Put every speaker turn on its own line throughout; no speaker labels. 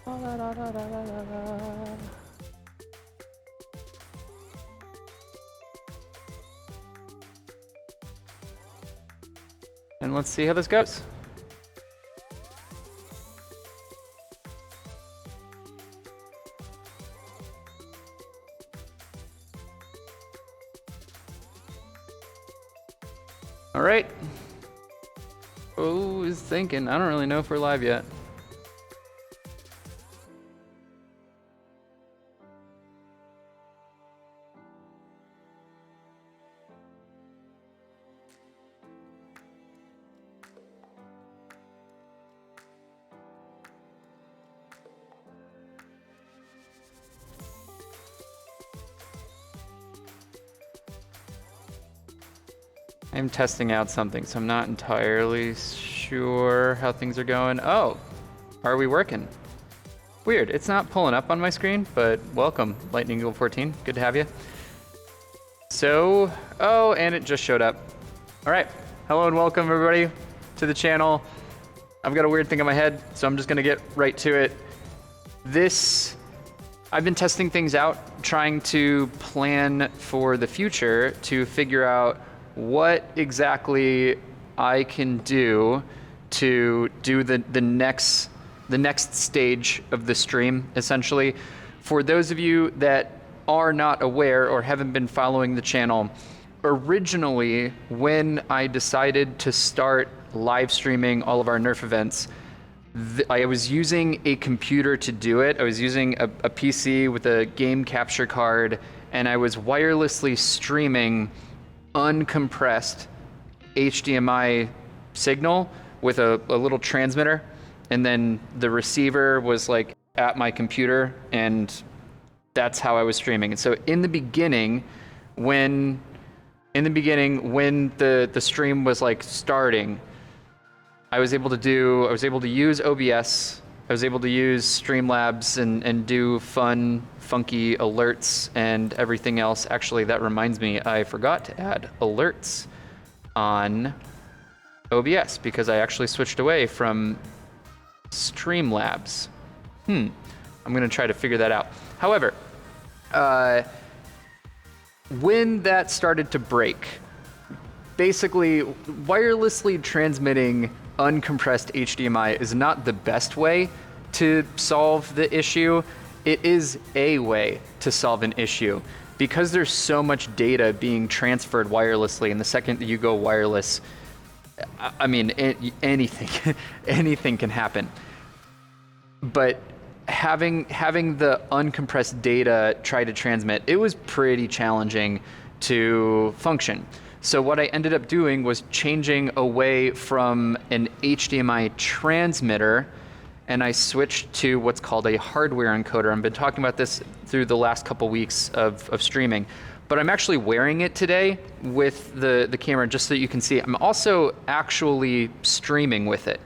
La, la, la, la, la, la, la. And let's see how this goes. All right. Oh, is thinking. I don't really know if we're live yet. I'm testing out something, so I'm not entirely sure how things are going. Oh, are we working? Weird, it's not pulling up on my screen, but welcome, Lightning Eagle 14. Good to have you. So, oh, and it just showed up. All right, hello and welcome everybody to the channel. I've got a weird thing in my head, so I'm just gonna get right to it. I've been testing things out, trying to plan for the future to figure out what exactly I can do to do the next stage of the stream, essentially. For those of you that are not aware or haven't been following the channel, originally when I decided to start live streaming all of our Nerf events, I was using a computer to do it. I was using a PC with a game capture card, and I was wirelessly streaming uncompressed HDMI signal with a little transmitter, and then the receiver was like at my computer, and that's how I was streaming. And so in the beginning when the stream was like starting, I was able to use OBS, I was able to use Streamlabs and do fun, funky alerts and everything else. Actually, that reminds me, I forgot to add alerts on OBS because I actually switched away from Streamlabs. I'm gonna try to figure that out. However, when that started to break, basically wirelessly transmitting uncompressed HDMI is not the best way to solve the issue. It is a way to solve an issue because there's so much data being transferred wirelessly, and the second that you go wireless, I mean, anything, anything can happen. But having the uncompressed data try to transmit, it was pretty challenging to function. So what I ended up doing was changing away from an HDMI transmitter, and I switched to what's called a hardware encoder. I've been talking about this through the last couple weeks of streaming, but I'm actually wearing it today with the camera just so that you can see. I'm also actually streaming with it.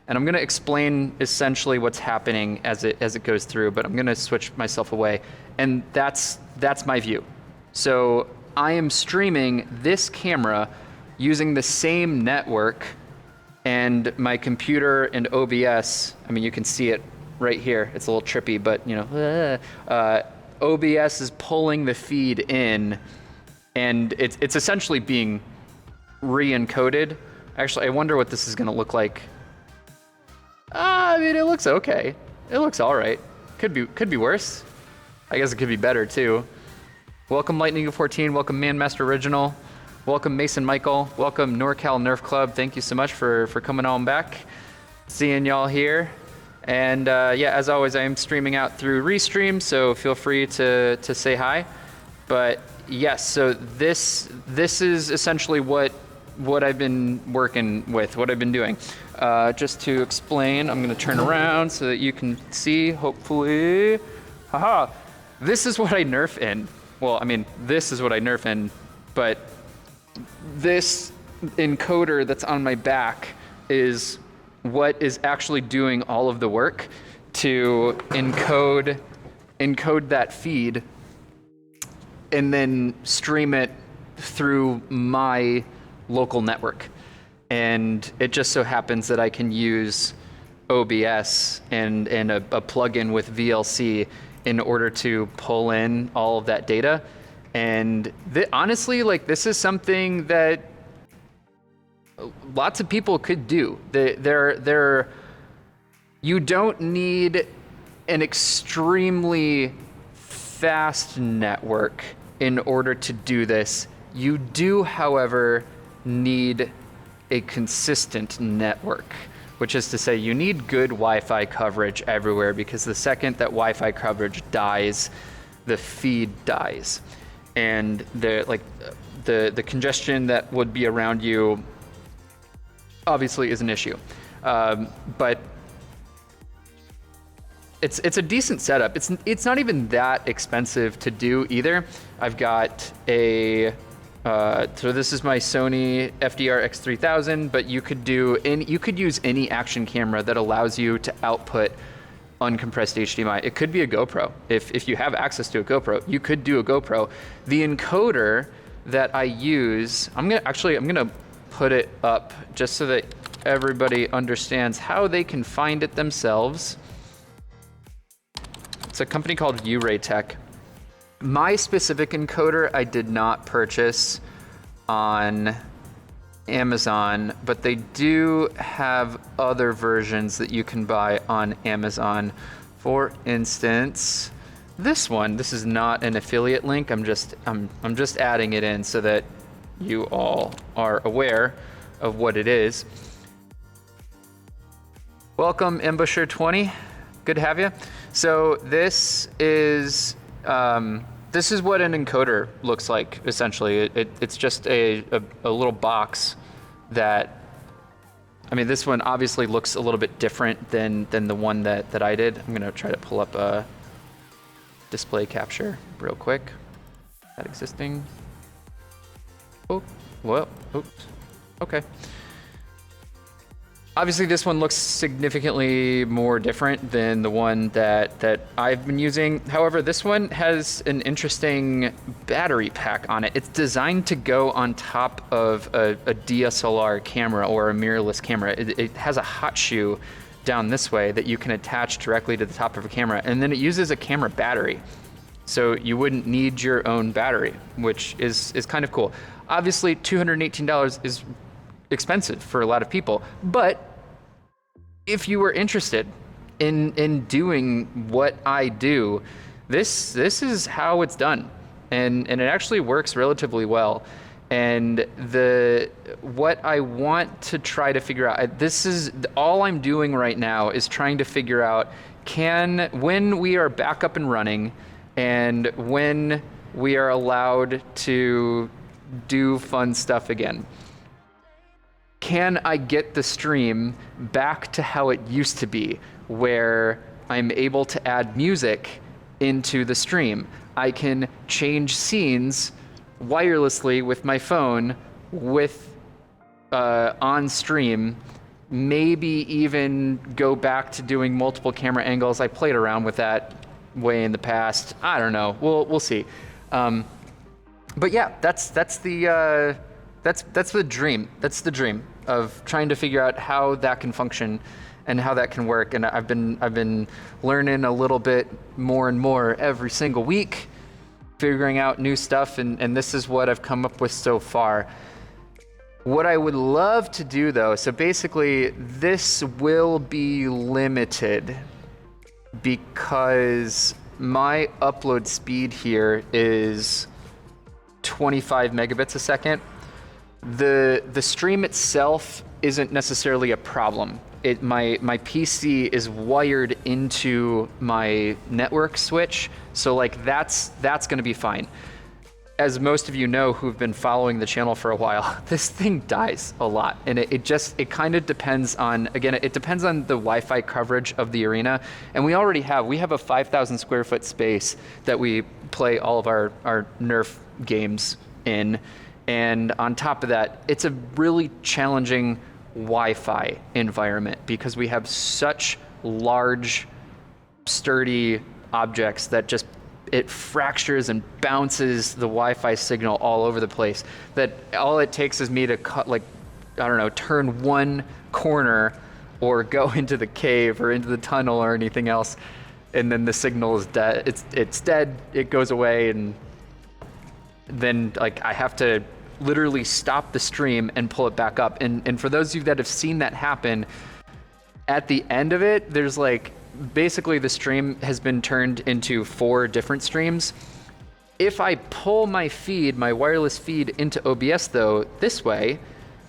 And I'm gonna explain essentially what's happening as it goes through, but I'm gonna switch myself away. And that's my view. So I am streaming this camera using the same network, and my computer and OBS, I mean, you can see it right here. It's a little trippy, but you know, OBS is pulling the feed in, and it's essentially being re-encoded. Actually, I wonder what this is gonna look like. I mean, it looks okay. It looks all right. Could be worse. I guess it could be better too. Welcome Lightning Eagle 14, welcome Manmaster Original, welcome Mason Michael, welcome NorCal Nerf Club. Thank you so much for coming on back. Seeing y'all here. And yeah, as always, I am streaming out through Restream, so feel free to say hi. But yes, so this is essentially what I've been working with, what I've been doing. Just to explain, I'm gonna turn around so that you can see, hopefully. Haha, this is what I Nerf in. Well, I mean, this is what I Nerf in, but this encoder that's on my back is what is actually doing all of the work to encode that feed and then stream it through my local network. And it just so happens that I can use OBS and a plugin with VLC in order to pull in all of that data. And honestly, like, this is something that lots of people could do. You don't need an extremely fast network in order to do this. You do, however, need a consistent network, which is to say you need good Wi-Fi coverage everywhere, because the second that Wi-Fi coverage dies, the feed dies. And the congestion that would be around you obviously is an issue. But it's a decent setup. It's not even that expensive to do either. I've got a so this is my Sony FDR X3000, but you could use any action camera that allows you to output uncompressed HDMI. It could be a GoPro. If you have access to a GoPro, you could do a GoPro. The encoder that I use, I'm gonna put it up just so that everybody understands how they can find it themselves. It's a company called Tech. My specific encoder I did not purchase on Amazon, but they do have other versions that you can buy on Amazon. For instance, this one. This is not an affiliate link. I'm just adding it in so that you all are aware of what it is. Welcome, Embusher20. Good to have you. So this is what an encoder looks like, essentially. It's just a little box that, I mean, this one obviously looks a little bit different than the one that I did. I'm gonna try to pull up a display capture real quick. That existing. Oh, well, oops, okay. Obviously, this one looks significantly more different than the one that I've been using. However, this one has an interesting battery pack on it. It's designed to go on top of a DSLR camera or a mirrorless camera. It has a hot shoe down this way that you can attach directly to the top of a camera, and then it uses a camera battery. So you wouldn't need your own battery, which is kind of cool. Obviously, $218 is expensive for a lot of people, but if you were interested in doing what I do, this is how it's done, and it actually works relatively well. And what I want to try to figure out, this is all I'm doing right now, is trying to figure out when we are back up and running and when we are allowed to do fun stuff again, can I get the stream back to how it used to be, where I'm able to add music into the stream? I can change scenes wirelessly with my phone on stream, maybe even go back to doing multiple camera angles. I played around with that way in the past. I don't know. We'll see. But yeah, that's the dream. That's the dream of trying to figure out how that can function and how that can work. And I've been learning a little bit more and more every single week, figuring out new stuff, and this is what I've come up with so far. What I would love to do, though, so basically this will be limited because my upload speed here is 25 megabits a second. The stream itself isn't necessarily a problem. My PC is wired into my network switch, so like that's going to be fine. As most of you know who've been following the channel for a while, this thing dies a lot, and it kind of depends on, again, it depends on the Wi-Fi coverage of the arena, and we have a 5,000 square foot space that we play all of our Nerf games in. And on top of that, it's a really challenging Wi-Fi environment because we have such large, sturdy objects that just, it fractures and bounces the Wi-Fi signal all over the place, that all it takes is me to turn one corner or go into the cave or into the tunnel or anything else, and then the signal is dead. It's dead. It goes away, and then like I have to literally stop the stream and pull it back up. And for those of you that have seen that happen, at the end of it, there's like basically the stream has been turned into 4 different streams. If I pull my feed, my wireless feed into OBS though, this way,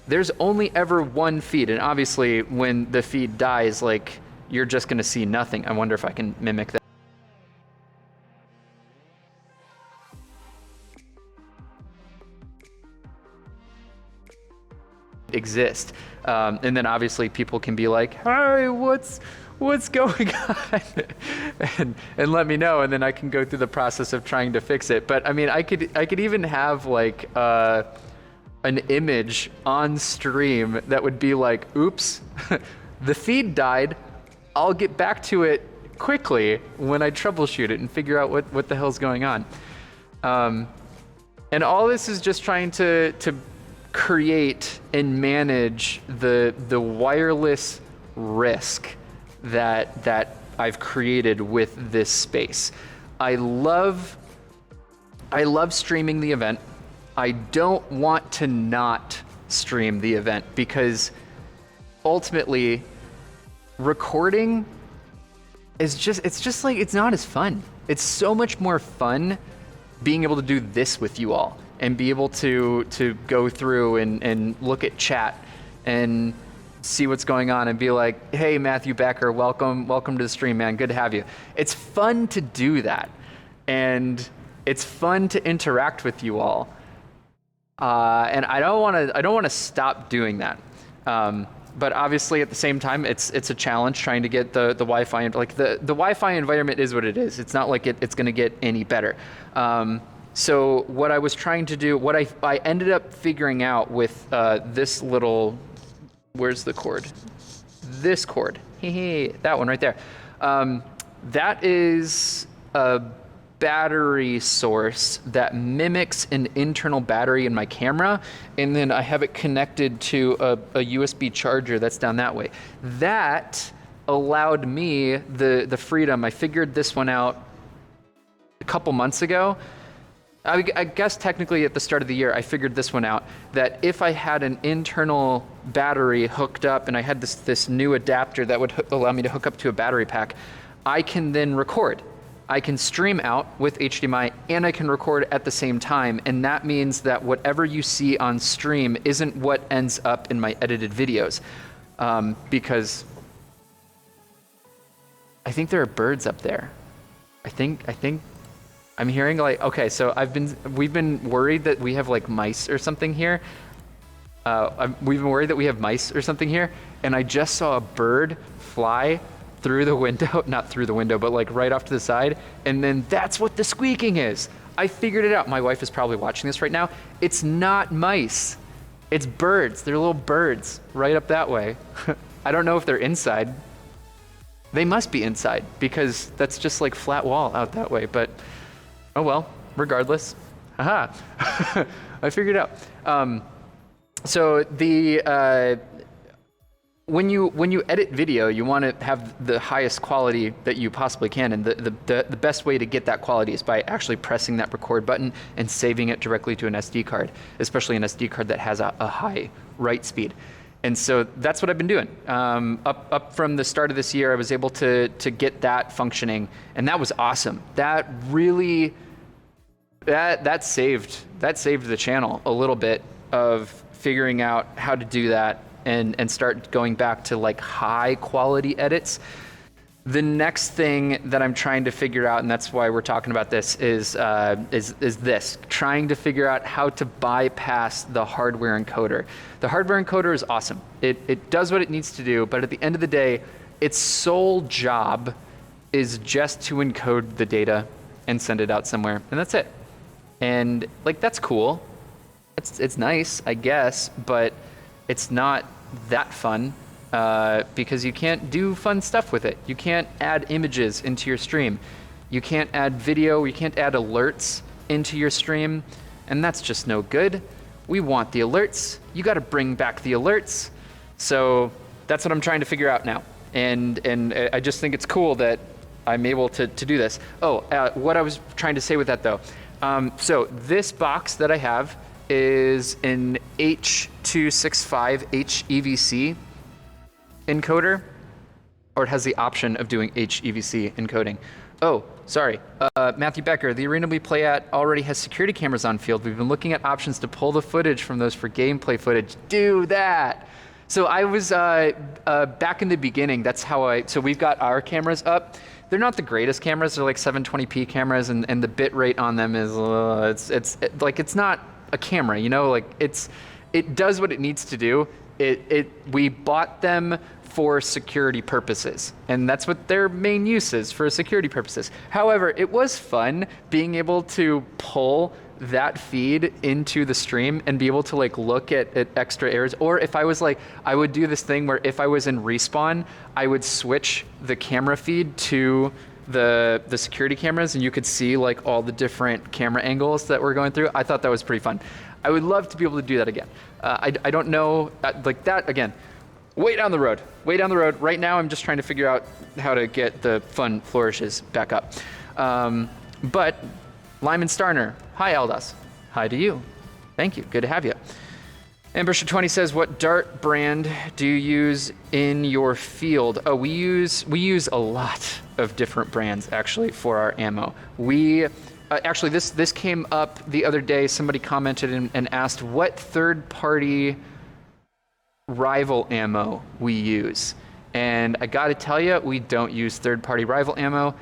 there's only ever one feed. And obviously when the feed dies, like you're just gonna see nothing. I wonder if I can mimic that. Exist. And then obviously people can be like, hey, what's going on? and let me know, and then I can go through the process of trying to fix it. But I mean, I could even have like an image on stream that would be like, oops, the feed died. I'll get back to it quickly when I troubleshoot it and figure out what the hell's going on. And all this is just trying to create and manage the wireless risk that I've created with this space. I love streaming the event. I don't want to not stream the event because ultimately recording is just like, it's not as fun. It's so much more fun being able to do this with you all and be able to go through and look at chat and see what's going on and be like, hey, Matthew Becker, welcome to the stream, man. Good to have you. It's fun to do that. And it's fun to interact with you all. And I don't want to stop doing that. But obviously at the same time, it's a challenge trying to get the Wi-Fi, like the Wi-Fi environment is what it is. It's not like it's going to get any better. So what I was trying to do, what I ended up figuring out with this little, where's the cord? This cord, that one right there. That is a battery source that mimics an internal battery in my camera, and then I have it connected to a USB charger that's down that way. That allowed me the freedom. I figured this one out a couple months ago. I guess technically at the start of the year, I figured this one out, that if I had an internal battery hooked up and I had this new adapter that would allow me to hook up to a battery pack, I can then record. I can stream out with HDMI and I can record at the same time. And that means that whatever you see on stream isn't what ends up in my edited videos. Because I think there are birds up there. I think I'm hearing like, okay, so we've been worried that we have like mice or something here. We've been worried that we have mice or something here, and I just saw a bird fly through the window, not through the window, but like right off to the side, and then that's what the squeaking is. I figured it out. My wife is probably watching this right now. It's not mice, it's birds. They're little birds right up that way. I don't know if they're inside. They must be inside because that's just like flat wall out that way, but oh well, regardless. Aha, I figured it out. So when you edit video, you want to have the highest quality that you possibly can, and the best way to get that quality is by actually pressing that record button and saving it directly to an SD card, especially an SD card that has a high write speed. And so that's what I've been doing. Up from the start of this year, I was able to get that functioning, and that was awesome. That really that saved the channel a little bit of figuring out how to do that and start going back to like high quality edits. The next thing that I'm trying to figure out, and that's why we're talking about this, is this, trying to figure out how to bypass the hardware encoder. The hardware encoder is awesome. It does what it needs to do, but at the end of the day, its sole job is just to encode the data and send it out somewhere, and that's it. And like, that's cool. It's nice, I guess, but it's not that fun. Because you can't do fun stuff with it. You can't add images into your stream. You can't add video, you can't add alerts into your stream, and that's just no good. We want the alerts. You gotta bring back the alerts. So that's what I'm trying to figure out now. And I just think it's cool that I'm able to do this. What I was trying to say with that though. So this box that I have is an H.265 HEVC encoder, or it has the option of doing HEVC encoding. Oh, sorry. Matthew Becker, the arena we play at already has security cameras on field. We've been looking at options to pull the footage from those for gameplay footage. Do that. So I was, back in the beginning, that's how so we've got our cameras up. They're not the greatest cameras. They're like 720p cameras, and the bit rate on them is, it's not a camera, you know? Like, it does what it needs to do. We bought them for security purposes, and that's what their main use is, for security purposes. However, it was fun being able to pull that feed into the stream and be able to like look at extra errors. Or if I was like, I would do this thing where if I was in respawn, I would switch the camera feed to the security cameras, and you could see like all the different camera angles that we're going through. I thought that was pretty fun. I would love to be able to do that again. I don't know, like that again, way down the road. Right now, I'm just trying to figure out how to get the fun flourishes back up. But Lyman Starner, hi Aldas. Hi to you. Thank you, good to have you. Ambusher20 says, what dart brand do you use in your field? Oh, we use a lot of different brands actually for our ammo. We, actually this came up the other day. Somebody commented and asked what third-party rival ammo we use. And I gotta tell you, we don't use third-party rival ammo.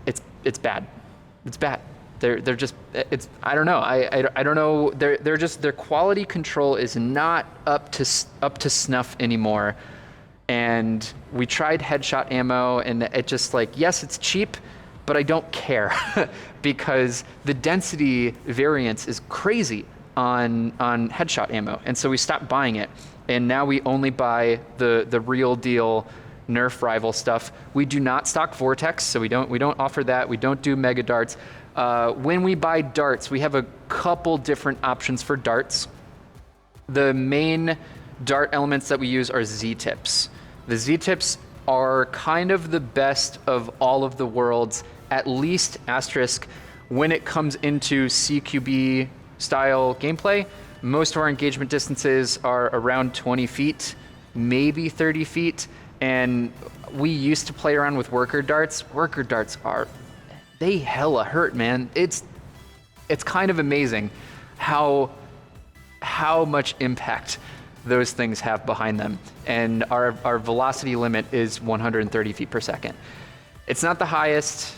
It's bad. It's bad. They're just, I don't know. I don't know. They're just, their quality control is not up to snuff anymore. And we tried headshot ammo, and it just like, yes, it's cheap, but I don't care because the density variance is crazy on headshot ammo. And so we stopped buying it. And now we only buy the real deal Nerf rival stuff. We do not stock Vortex, so we don't offer that. We don't do mega darts. When we buy darts, we have a couple different options for darts. The main dart elements that we use are Z-tips. The Z-tips are kind of the best of all of the worlds, at least asterisk, when it comes into CQB style gameplay. Most of our engagement distances are around 20 feet, maybe 30 feet. And we used to play around with worker darts. Worker darts they hella hurt, man. It's kind of amazing how much impact those things have behind them. And our velocity limit is 130 feet per second. It's not the highest.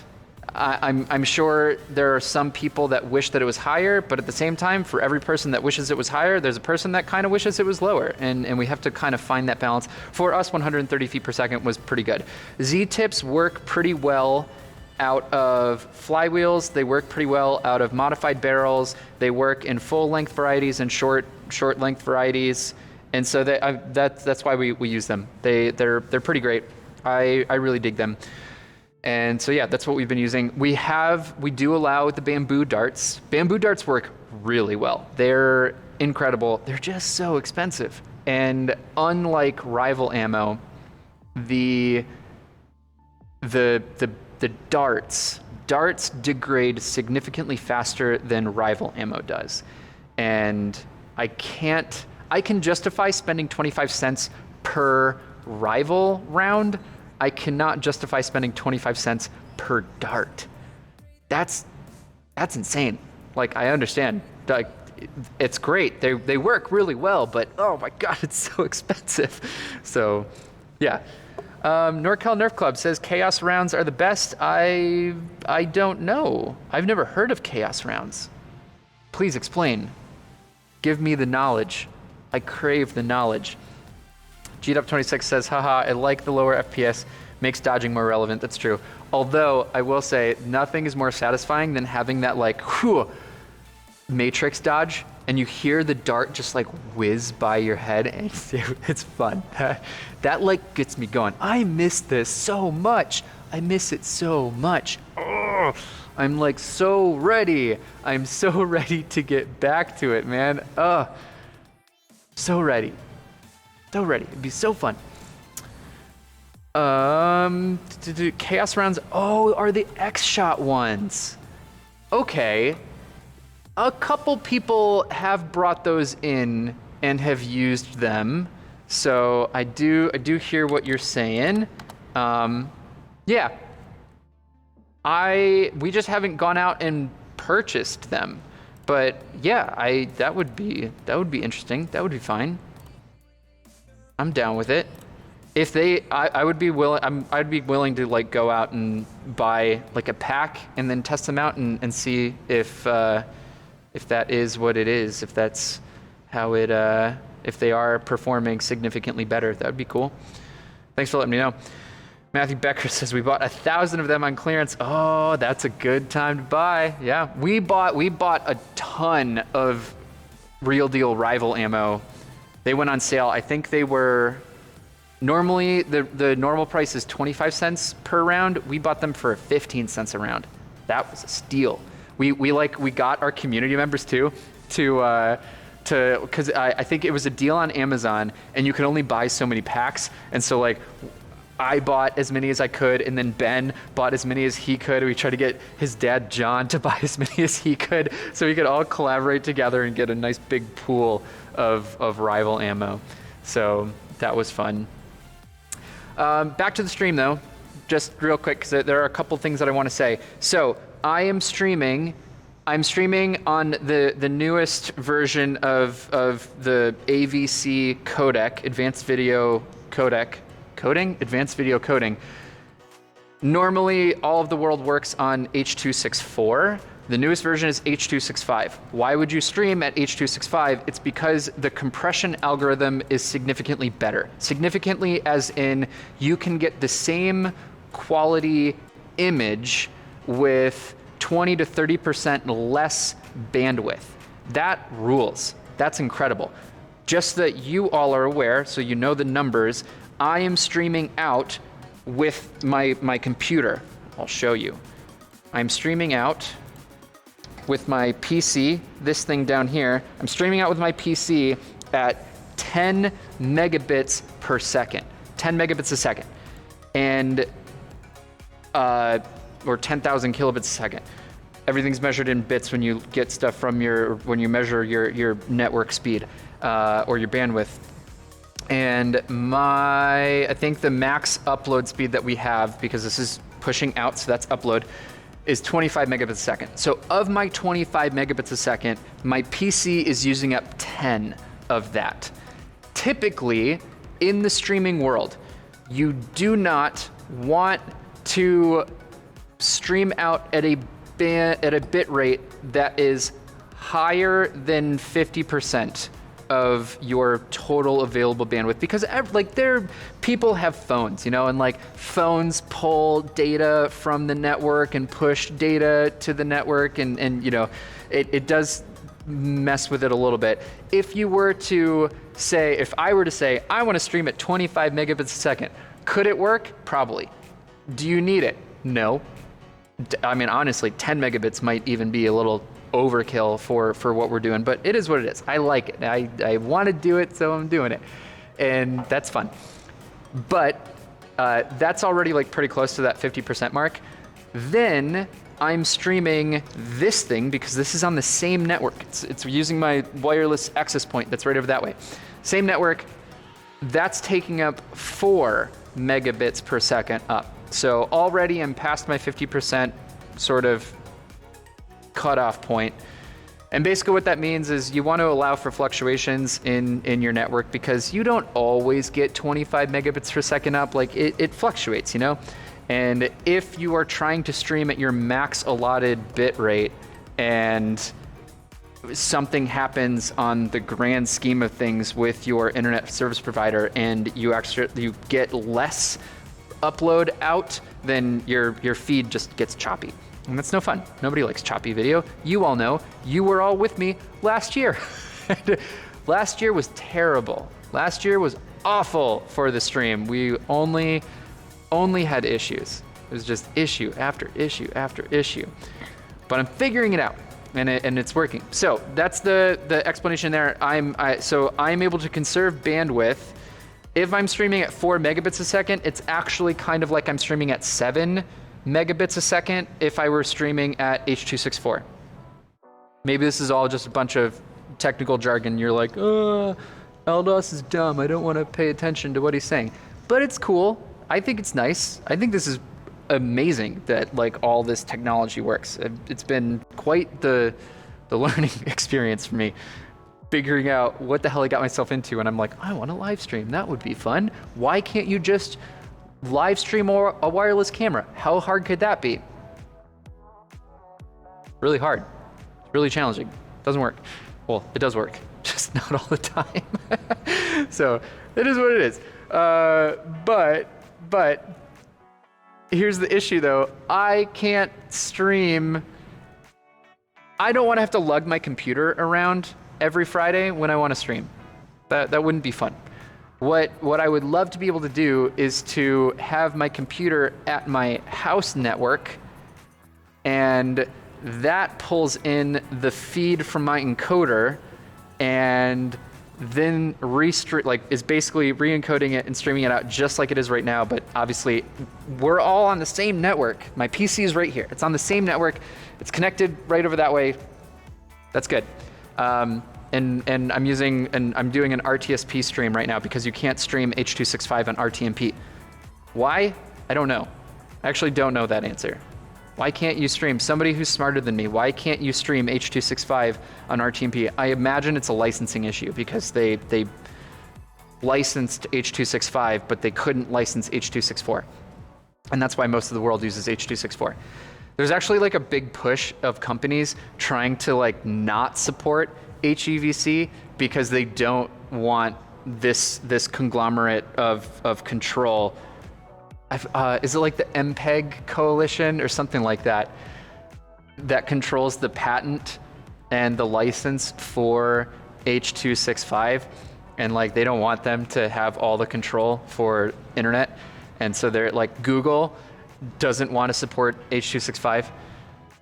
I'm sure there are some people that wish that it was higher, but at the same time, for every person that wishes it was higher, there's a person that kind of wishes it was lower. And we have to kind of find that balance. For us, 130 feet per second was pretty good. Z-tips work pretty well out of flywheels. They work pretty well out of modified barrels. They work in full length varieties and short length varieties. And so that's why we use them. They're pretty great. I really dig them. And so yeah, that's what we've been using. We do allow the bamboo darts. Bamboo darts work really well. They're incredible. They're just so expensive. And unlike rival ammo, the darts degrade significantly faster than rival ammo does. And I can justify spending 25 cents per rival round. I cannot justify spending 25 cents per dart. That's insane. Like, I understand. Like, it's great. They work really well, but oh my God, it's so expensive. So, yeah. NorCal Nerf Club says chaos rounds are the best. I don't know. I've never heard of chaos rounds. Please explain. Give me the knowledge. I crave the knowledge. GDUP26 says, haha, I like the lower FPS, makes dodging more relevant. That's true. Although, I will say, nothing is more satisfying than having that, like, whew, matrix dodge, and you hear the dart just, like, whiz by your head, and it's fun. That, like, gets me going. I miss this so much. I miss it so much. Oh, I'm, like, so ready. I'm so ready to get back to it, man. So ready. So ready. It'd be so fun. Chaos rounds. Oh, are the X-Shot ones. Okay. A couple people have brought those in and have used them. So I do hear what you're saying. Yeah. We just haven't gone out and purchased them. But yeah, that would be interesting. That would be fine. I'm down with it. If I would be willing. I'd be willing to like go out and buy like a pack and then test them out and see if that is what it is. If that's how it. If they are performing significantly better, that would be cool. Thanks for letting me know. Matthew Becker says we bought 1,000 of them on clearance. Oh, that's a good time to buy. Yeah, we bought a ton of real deal rival ammo. They went on sale. I think they were normally the normal price is 25 cents per round. We bought them for 15 cents a round. That was a steal. We got our community members too because I think it was a deal on Amazon and you could only buy so many packs, and so like I bought as many as I could, and then Ben bought as many as he could. We tried to get his dad, John, to buy as many as he could so we could all collaborate together and get a nice big pool of rival ammo. So that was fun. Back to the stream, though, just real quick, because there are a couple things that I want to say. So I'm streaming on the newest version of the AVC codec, Advanced Video Coding. Normally, all of the world works on H.264. The newest version is H.265. Why would you stream at H.265? It's because the compression algorithm is significantly better. Significantly as in you can get the same quality image with 20 to 30% less bandwidth. That rules. That's incredible. Just so that you all are aware, so you know the numbers, I am streaming out with my computer. I'll show you. I'm streaming out with my PC, this thing down here. I'm streaming out with my PC at 10 megabits per second. 10 megabits a second. And, or 10,000 kilobits a second. Everything's measured in bits when you get stuff from when you measure your network speed, or your bandwidth. And I think the max upload speed that we have, because this is pushing out, so that's upload, is 25 megabits a second. So of my 25 megabits a second, my PC is using up 10 of that. Typically, in the streaming world, you do not want to stream out at a bit rate that is higher than 50% of your total available bandwidth, because people have phones, and like phones pull data from the network and push data to the network, and it does mess with it a little bit. If I were to say I want to stream at 25 megabits a second, could it work? Probably. Do you need it? No. I mean, honestly, 10 megabits might even be a little overkill for what we're doing, but it is what it is. I like it. I want to do it, so I'm doing it, and that's fun. But that's already like pretty close to that 50% mark. Then I'm streaming this thing because this is on the same network. It's using my wireless access point that's right over that way. Same network. That's taking up 4 megabits per second up. So already I'm past my 50% sort of cutoff point. And basically what that means is you want to allow for fluctuations in your network, because you don't always get 25 megabits per second up. Like it fluctuates, And if you are trying to stream at your max allotted bit rate and something happens on the grand scheme of things with your internet service provider and you get less upload out, then your feed just gets choppy. And that's no fun. Nobody likes choppy video. You all know. You were all with me last year. Last year was terrible. Last year was awful for the stream. We only had issues. It was just issue after issue after issue. But I'm figuring it out, and it's working. So that's the explanation there. I'm able to conserve bandwidth If I'm streaming at 4 megabits a second, it's actually kind of like I'm streaming at 7 megabits a second if I were streaming at H.264. Maybe this is all just a bunch of technical jargon. You're like, LDOS is dumb. I don't want to pay attention to what he's saying. But it's cool. I think it's nice. I think this is amazing that like all this technology works. It's been quite the learning experience for me, figuring out what the hell I got myself into. And I'm like, I want to live stream. That would be fun. Why can't you just live stream a wireless camera? How hard could that be? Really hard. Really challenging. Doesn't work. Well, it does work, just not all the time. So it is what it is. But here's the issue though. I can't stream. I don't want to have to lug my computer around every Friday when I want to stream. That wouldn't be fun. What I would love to be able to do is to have my computer at my house network, and that pulls in the feed from my encoder and then is basically re-encoding it and streaming it out just like it is right now. But obviously we're all on the same network. My PC is right here. It's on the same network. It's connected right over that way. That's good. And I'm doing an RTSP stream right now because you can't stream H.265 on RTMP. Why? I don't know. I actually don't know that answer. Why can't you stream? Somebody who's smarter than me, why can't you stream H.265 on RTMP? I imagine it's a licensing issue because they licensed H.265, but they couldn't license H.264. And that's why most of the world uses H.264. There's actually like a big push of companies trying to like not support HEVC because they don't want this conglomerate of control. Is it like the MPEG coalition or something like that that controls the patent and the license for H.265, and like they don't want them to have all the control for internet, and so they're like, Google doesn't want to support H.265.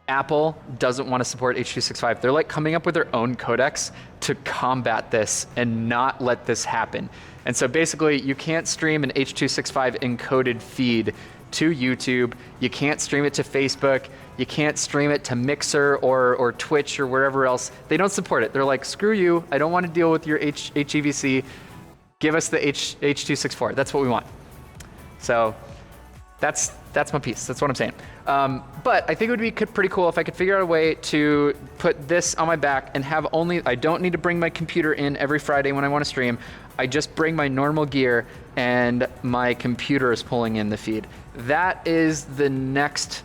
Apple doesn't want to support H.265. They're like coming up with their own codecs to combat this and not let this happen. And so basically you can't stream an H.265 encoded feed to YouTube. You can't stream it to Facebook. You can't stream it to Mixer or Twitch or wherever else. They don't support it. They're like, screw you. I don't want to deal with your HEVC. Give us the H.264. That's what we want. So that's my piece. That's what I'm saying. But I think it would be pretty cool if I could figure out a way to put this on my back and have I don't need to bring my computer in every Friday when I want to stream. I just bring my normal gear and my computer is pulling in the feed. That is the next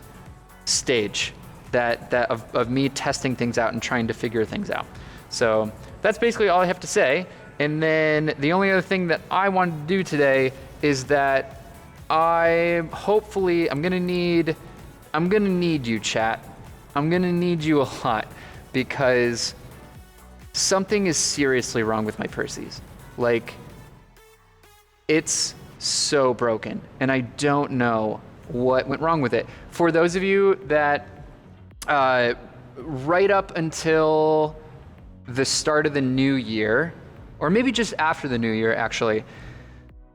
stage of me testing things out and trying to figure things out. So that's basically all I have to say. And then the only other thing that I wanted to do today is that I'm gonna need you, chat. I'm gonna need you a lot because something is seriously wrong with my Perses. Like, it's so broken and I don't know what went wrong with it. For those of you that right up until the start of the new year, or maybe just after the new year actually,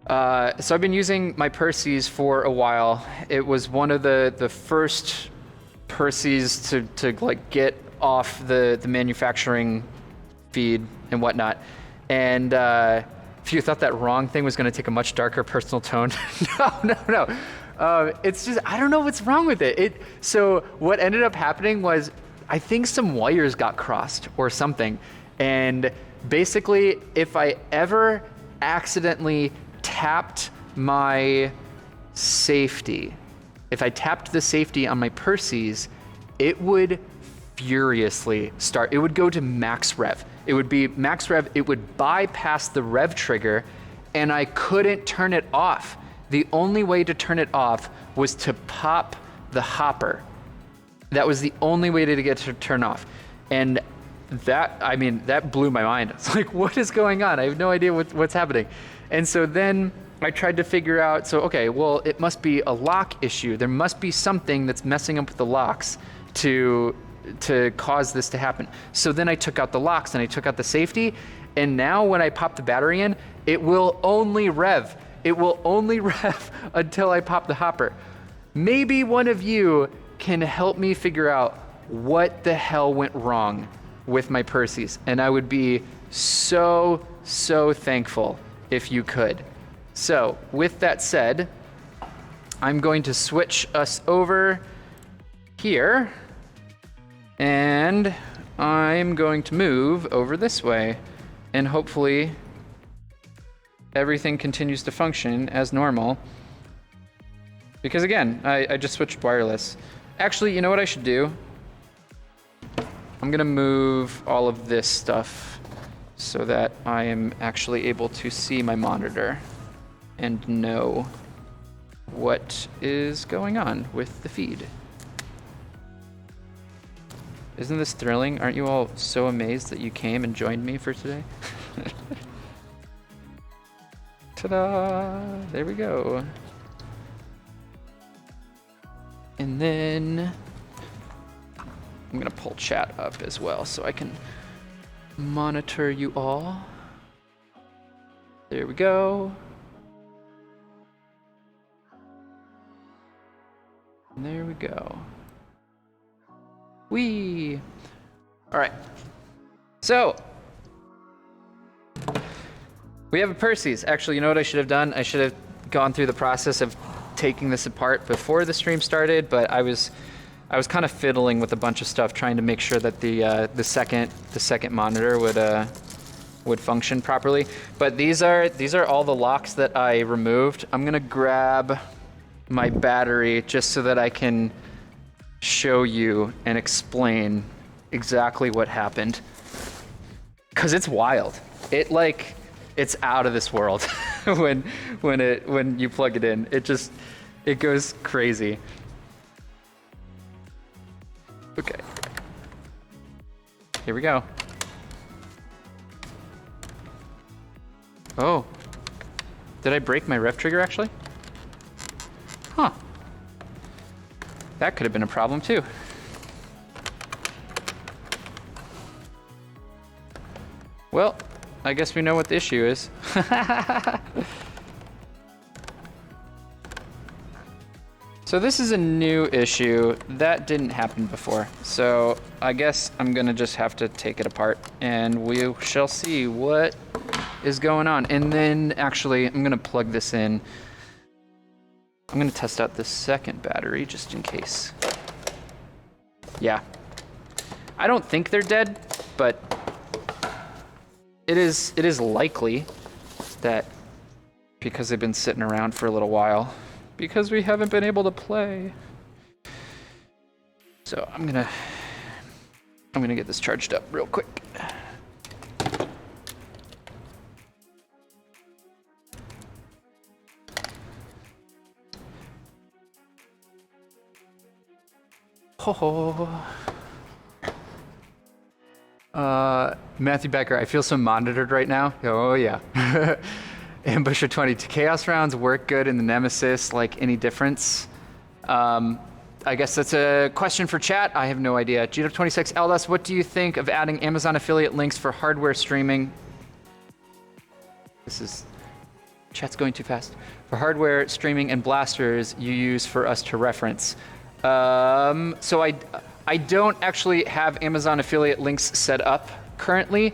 so I've been using my Perses for a while. It was one of the first Perses to like get off the manufacturing feed and whatnot. And if you thought that wrong thing was going to take a much darker personal tone, no. It's just, I don't know what's wrong with it. So what ended up happening was, I think some wires got crossed or something. And basically, if I ever accidentally tapped my safety, if I tapped the safety on my Perses, it would furiously start. It would go to max rev. It would be max rev. It would bypass the rev trigger and I couldn't turn it off. The only way to turn it off was to pop the hopper. That was the only way to get it to turn off. And that blew my mind. It's like, what is going on? I have no idea what's happening. And so then I tried to figure out, okay, well, it must be a lock issue. There must be something that's messing up with the locks to cause this to happen. So then I took out the locks and I took out the safety, And now when I pop the battery in, it will only rev. It will only rev until I pop the hopper. Maybe one of you can help me figure out what the hell went wrong with my Perses. And I would be so thankful if you could. So with that said, I'm going to switch us over here, and I'm going to move over this way, and hopefully everything continues to function as normal. Because again, I just switched wireless. Actually, you know what I should do? I'm gonna move all of this stuff so that I am actually able to see my monitor and know what is going on with the feed. Isn't this thrilling? Aren't you all so amazed that you came and joined me for today? Ta-da! There we go. And then I'm gonna pull chat up as well so I can monitor you all. There we go. And there we go. Whee! All right. So we have a Perses. Actually, you know what I should have done? I should have gone through the process of taking this apart before the stream started, but I was kind of fiddling with a bunch of stuff, trying to make sure that the second monitor would function properly. But these are all the locks that I removed. I'm gonna grab my battery just so that I can show you and explain exactly what happened, because it's wild. It's out of this world when you plug it in. It goes crazy. Okay. Here we go. Oh. Did I break my rev trigger actually? Huh. That could have been a problem too. Well, I guess we know what the issue is. So this is a new issue. That didn't happen before. So I guess I'm gonna just have to take it apart and we shall see what is going on. And then actually, I'm gonna plug this in. I'm gonna test out the second battery just in case. Yeah. I don't think they're dead, but it is likely that because they've been sitting around for a little while, because we haven't been able to play. So I'm gonna get this charged up real quick. Matthew Becker, I feel so monitored right now. Oh yeah. Ambusher 20, do chaos rounds work good in the Nemesis, like any difference? I guess that's a question for chat. I have no idea. GW26 LS, what do you think of adding Amazon affiliate links for hardware streaming? Chat's going too fast. For hardware streaming and blasters you use for us to reference. So I don't actually have Amazon affiliate links set up currently,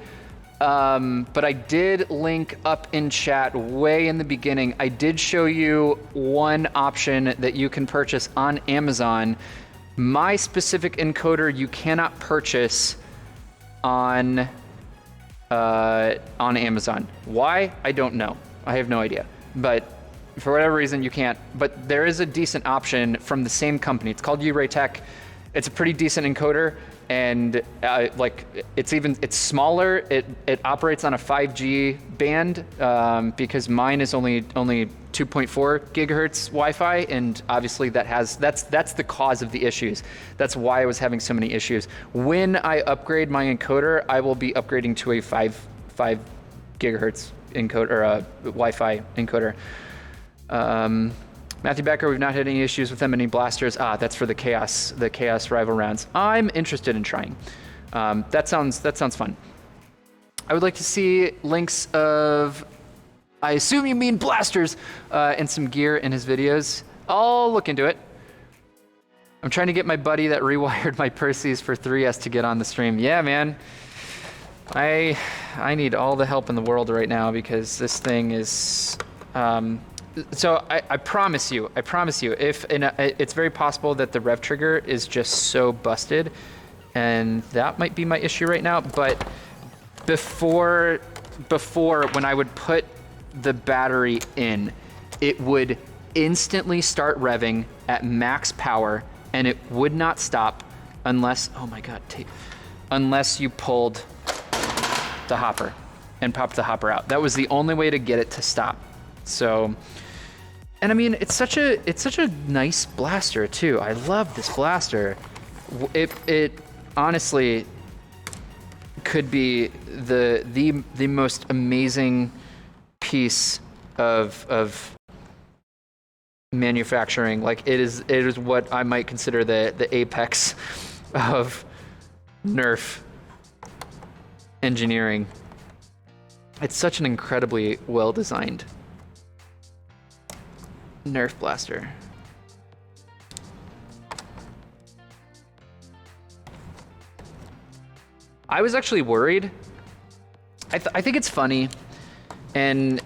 but I did link up in chat way in the beginning. I did show you one option that you can purchase on Amazon. My specific encoder you cannot purchase on Amazon. Why? I don't know. I have no idea. But for whatever reason, you can't. But there is a decent option from the same company. It's called Uray Tech. It's a pretty decent encoder, and it's smaller. It operates on a 5G band because mine is only 2.4 gigahertz Wi-Fi, and obviously that's the cause of the issues. That's why I was having so many issues. When I upgrade my encoder, I will be upgrading to a 5 gigahertz encoder or Wi-Fi encoder. Matthew Becker, we've not had any issues with them, any blasters. That's for the chaos rival rounds. I'm interested in trying. That sounds fun. I would like to see links of, I assume you mean blasters, and some gear in his videos. I'll look into it. I'm trying to get my buddy that rewired my Perses for 3S to get on the stream. Yeah, man. I need all the help in the world right now because this thing is... So I promise you, if it's very possible that the rev trigger is just so busted, and that might be my issue right now, but before when I would put the battery in, it would instantly start revving at max power, and it would not stop unless, oh my God, unless you pulled the hopper and popped the hopper out. That was the only way to get it to stop. So, and I mean, it's such a nice blaster too. I love this blaster. It honestly could be the most amazing piece of manufacturing. Like it is what I might consider the apex of Nerf engineering. It's such an incredibly well designed Nerf blaster. I was actually worried. I think it's funny, and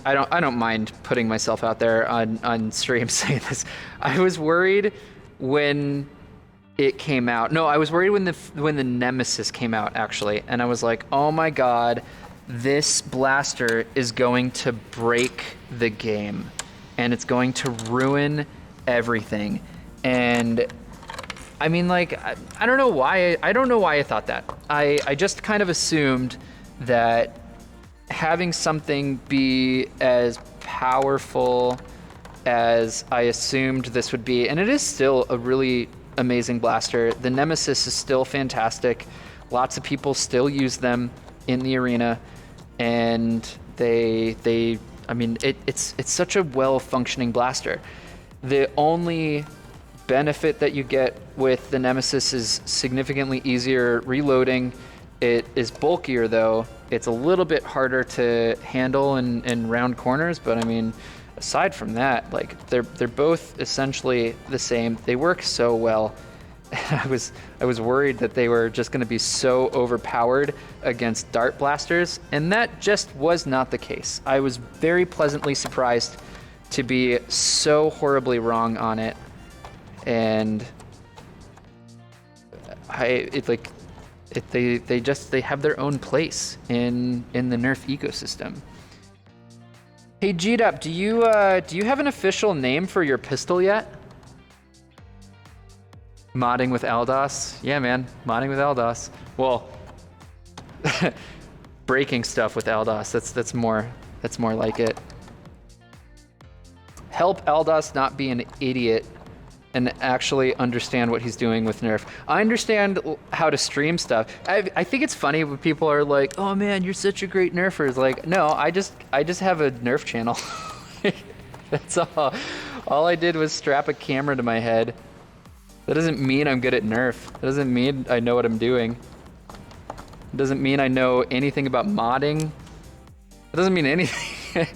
I don't mind putting myself out there on stream saying this. I was worried when it came out. No, I was worried when the Nemesis came out actually, and I was like, oh my God, this blaster is going to break the game, and it's going to ruin everything. And I mean, like, I don't know why. I don't know why I thought that. I just kind of assumed that having something be as powerful as I assumed this would be, and it is still a really amazing blaster. The Nemesis is still fantastic. Lots of people still use them in the arena, and I mean, it's such a well-functioning blaster. The only benefit that you get with the Nemesis is significantly easier reloading. It is bulkier though. It's a little bit harder to handle in round corners, but I mean, aside from that, like they're both essentially the same. They work so well. I was worried that they were just going to be so overpowered against dart blasters, and that just was not the case. I was very pleasantly surprised to be so horribly wrong on it, and they have their own place in the Nerf ecosystem. Hey GDUP, do you have an official name for your pistol yet? Modding with Aldos? Yeah, man, modding with Aldos. Well, breaking stuff with Aldos. That's more like it. Help Aldos not be an idiot and actually understand what he's doing with Nerf. I understand how to stream stuff. I think it's funny when people are like, "Oh man, you're such a great Nerfer." It's like, no, I just have a Nerf channel. That's all. All I did was strap a camera to my head. That doesn't mean I'm good at Nerf. That doesn't mean I know what I'm doing. It doesn't mean I know anything about modding. It doesn't mean anything.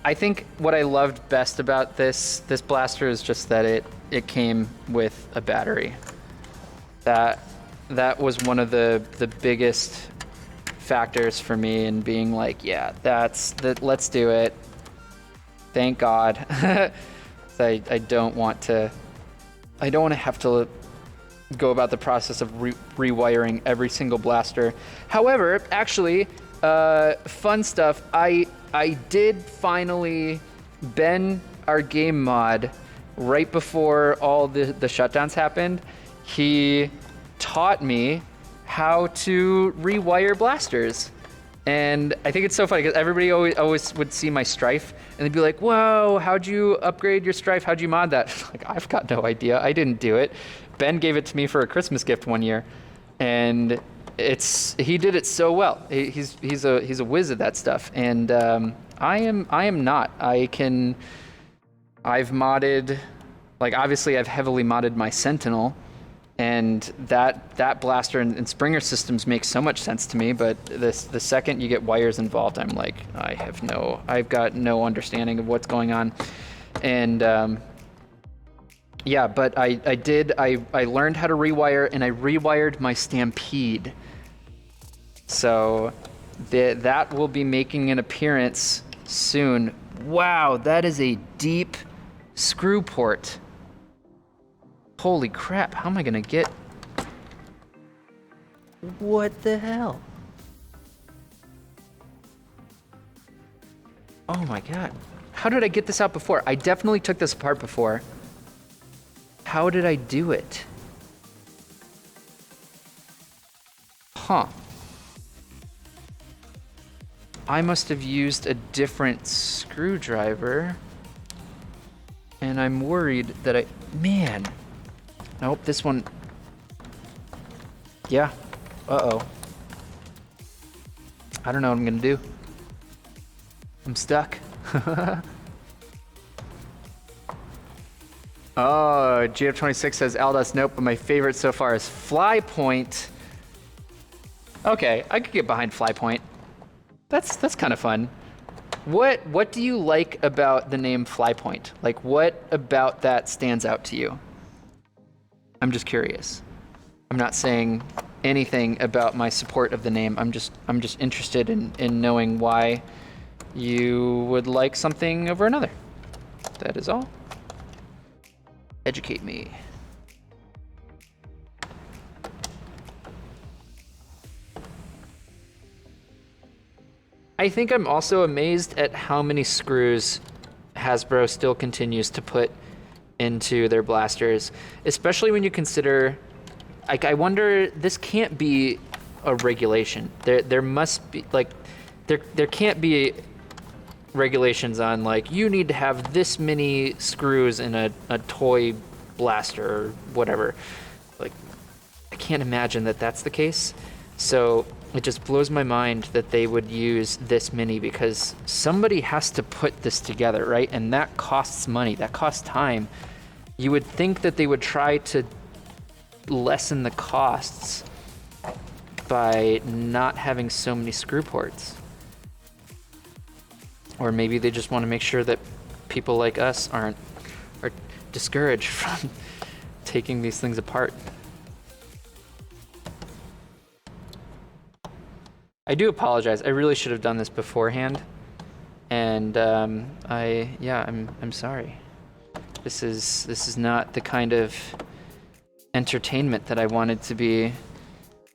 I think what I loved best about this blaster is just that it came with a battery. That was one of the biggest factors for me in being like, yeah, let's do it. Thank God. I don't want to have to go about the process of rewiring every single blaster. However, actually, fun stuff. I did finally Ben our game mod right before all the shutdowns happened. He taught me how to rewire blasters. And I think it's so funny because everybody always would see my Strife and they'd be like, whoa, how'd you upgrade your Strife? How'd you mod that? Like, I've got no idea. I didn't do it. Ben gave it to me for a Christmas gift one year, and he did it so well. He's a whiz at that stuff, and I am not. I've modded Like, obviously, I've heavily modded my Sentinel, and that blaster and Springer systems make so much sense to me, but the second you get wires involved, I'm like, I've got no understanding of what's going on. And yeah, but I learned how to rewire, and I rewired my Stampede. So that will be making an appearance soon. Wow, that is a deep screw port. Holy crap, how am I gonna get... What the hell? Oh my god. How did I get this out before? I definitely took this apart before. How did I do it? Huh. I must have used a different screwdriver. And I'm worried that Man. Nope, this one... Yeah. Uh-oh. I don't know what I'm gonna do. I'm stuck. Oh, GF26 says Aldous, nope, but my favorite so far is Flypoint. Okay, I could get behind Flypoint. That's kind of fun. What do you like about the name Flypoint? Like, what about that stands out to you? I'm just curious. I'm not saying anything about my support of the name. I'm just interested in knowing why you would like something over another. That is all. Educate me. I think I'm also amazed at how many screws Hasbro still continues to put into their blasters, especially when you consider, like, I wonder, this can't be a regulation. There must be, like, there can't be regulations on, like, you need to have this many screws in a toy blaster or whatever. Like, I can't imagine that that's the case. So it just blows my mind that they would use this many, because somebody has to put this together, right? And that costs money, that costs time. You would think that they would try to lessen the costs by not having so many screw ports. Or maybe they just want to make sure that people like us are discouraged from taking these things apart. I do apologize. I really should have done this beforehand. And I'm sorry. This is not the kind of entertainment that I wanted to be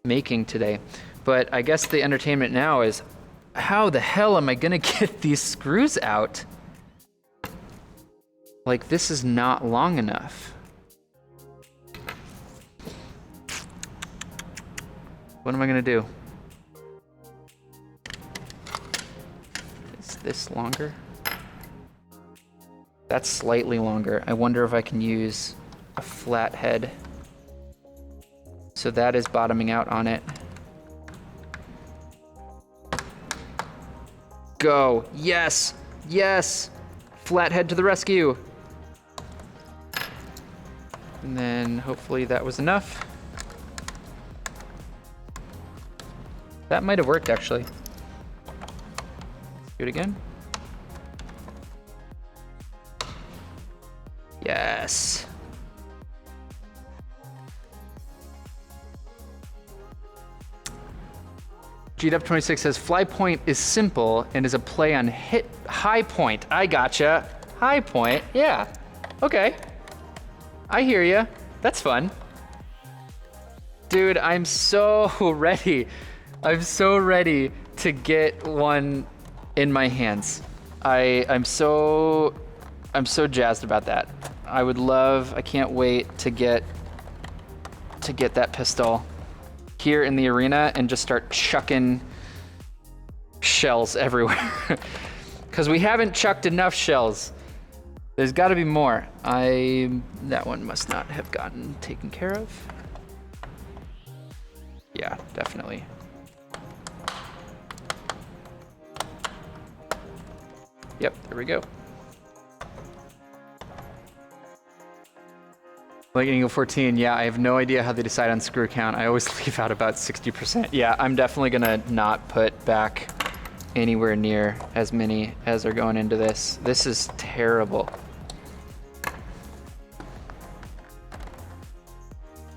making today. But I guess the entertainment now is, how the hell am I gonna get these screws out? Like, this is not long enough. What am I gonna do? Is this longer? That's slightly longer. I wonder if I can use a flat head. So that is bottoming out on it. Go. Yes. Yes. Flathead to the rescue. And then hopefully that was enough. That might have worked, actually. Do it again. Yes. GW26 says Flypoint is simple and is a play on high point. I gotcha. High point. Yeah. Okay. I hear ya. That's fun. Dude, I'm so ready. I'm so ready to get one in my hands. I'm so jazzed about that. I can't wait to get that pistol here in the arena and just start chucking shells everywhere. Because we haven't chucked enough shells. There's got to be more. That one must not have gotten taken care of. Yeah, definitely. Yep, there we go. Lightning Eagle 14, yeah, I have no idea how they decide on screw count. I always leave out about 60%. Yeah, I'm definitely gonna not put back anywhere near as many as are going into this. This is terrible.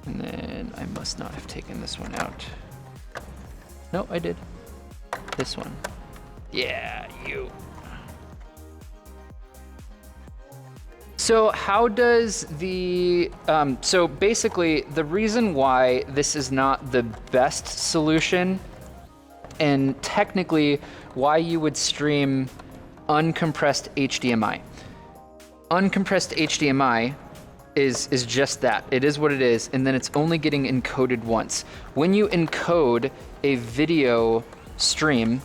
And then I must not have taken this one out. No, I did. This one. Yeah, you. So how does the, so basically the reason why this is not the best solution, and technically why you would stream uncompressed HDMI. Uncompressed HDMI is just that. It is what it is, and then it's only getting encoded once. When you encode a video stream,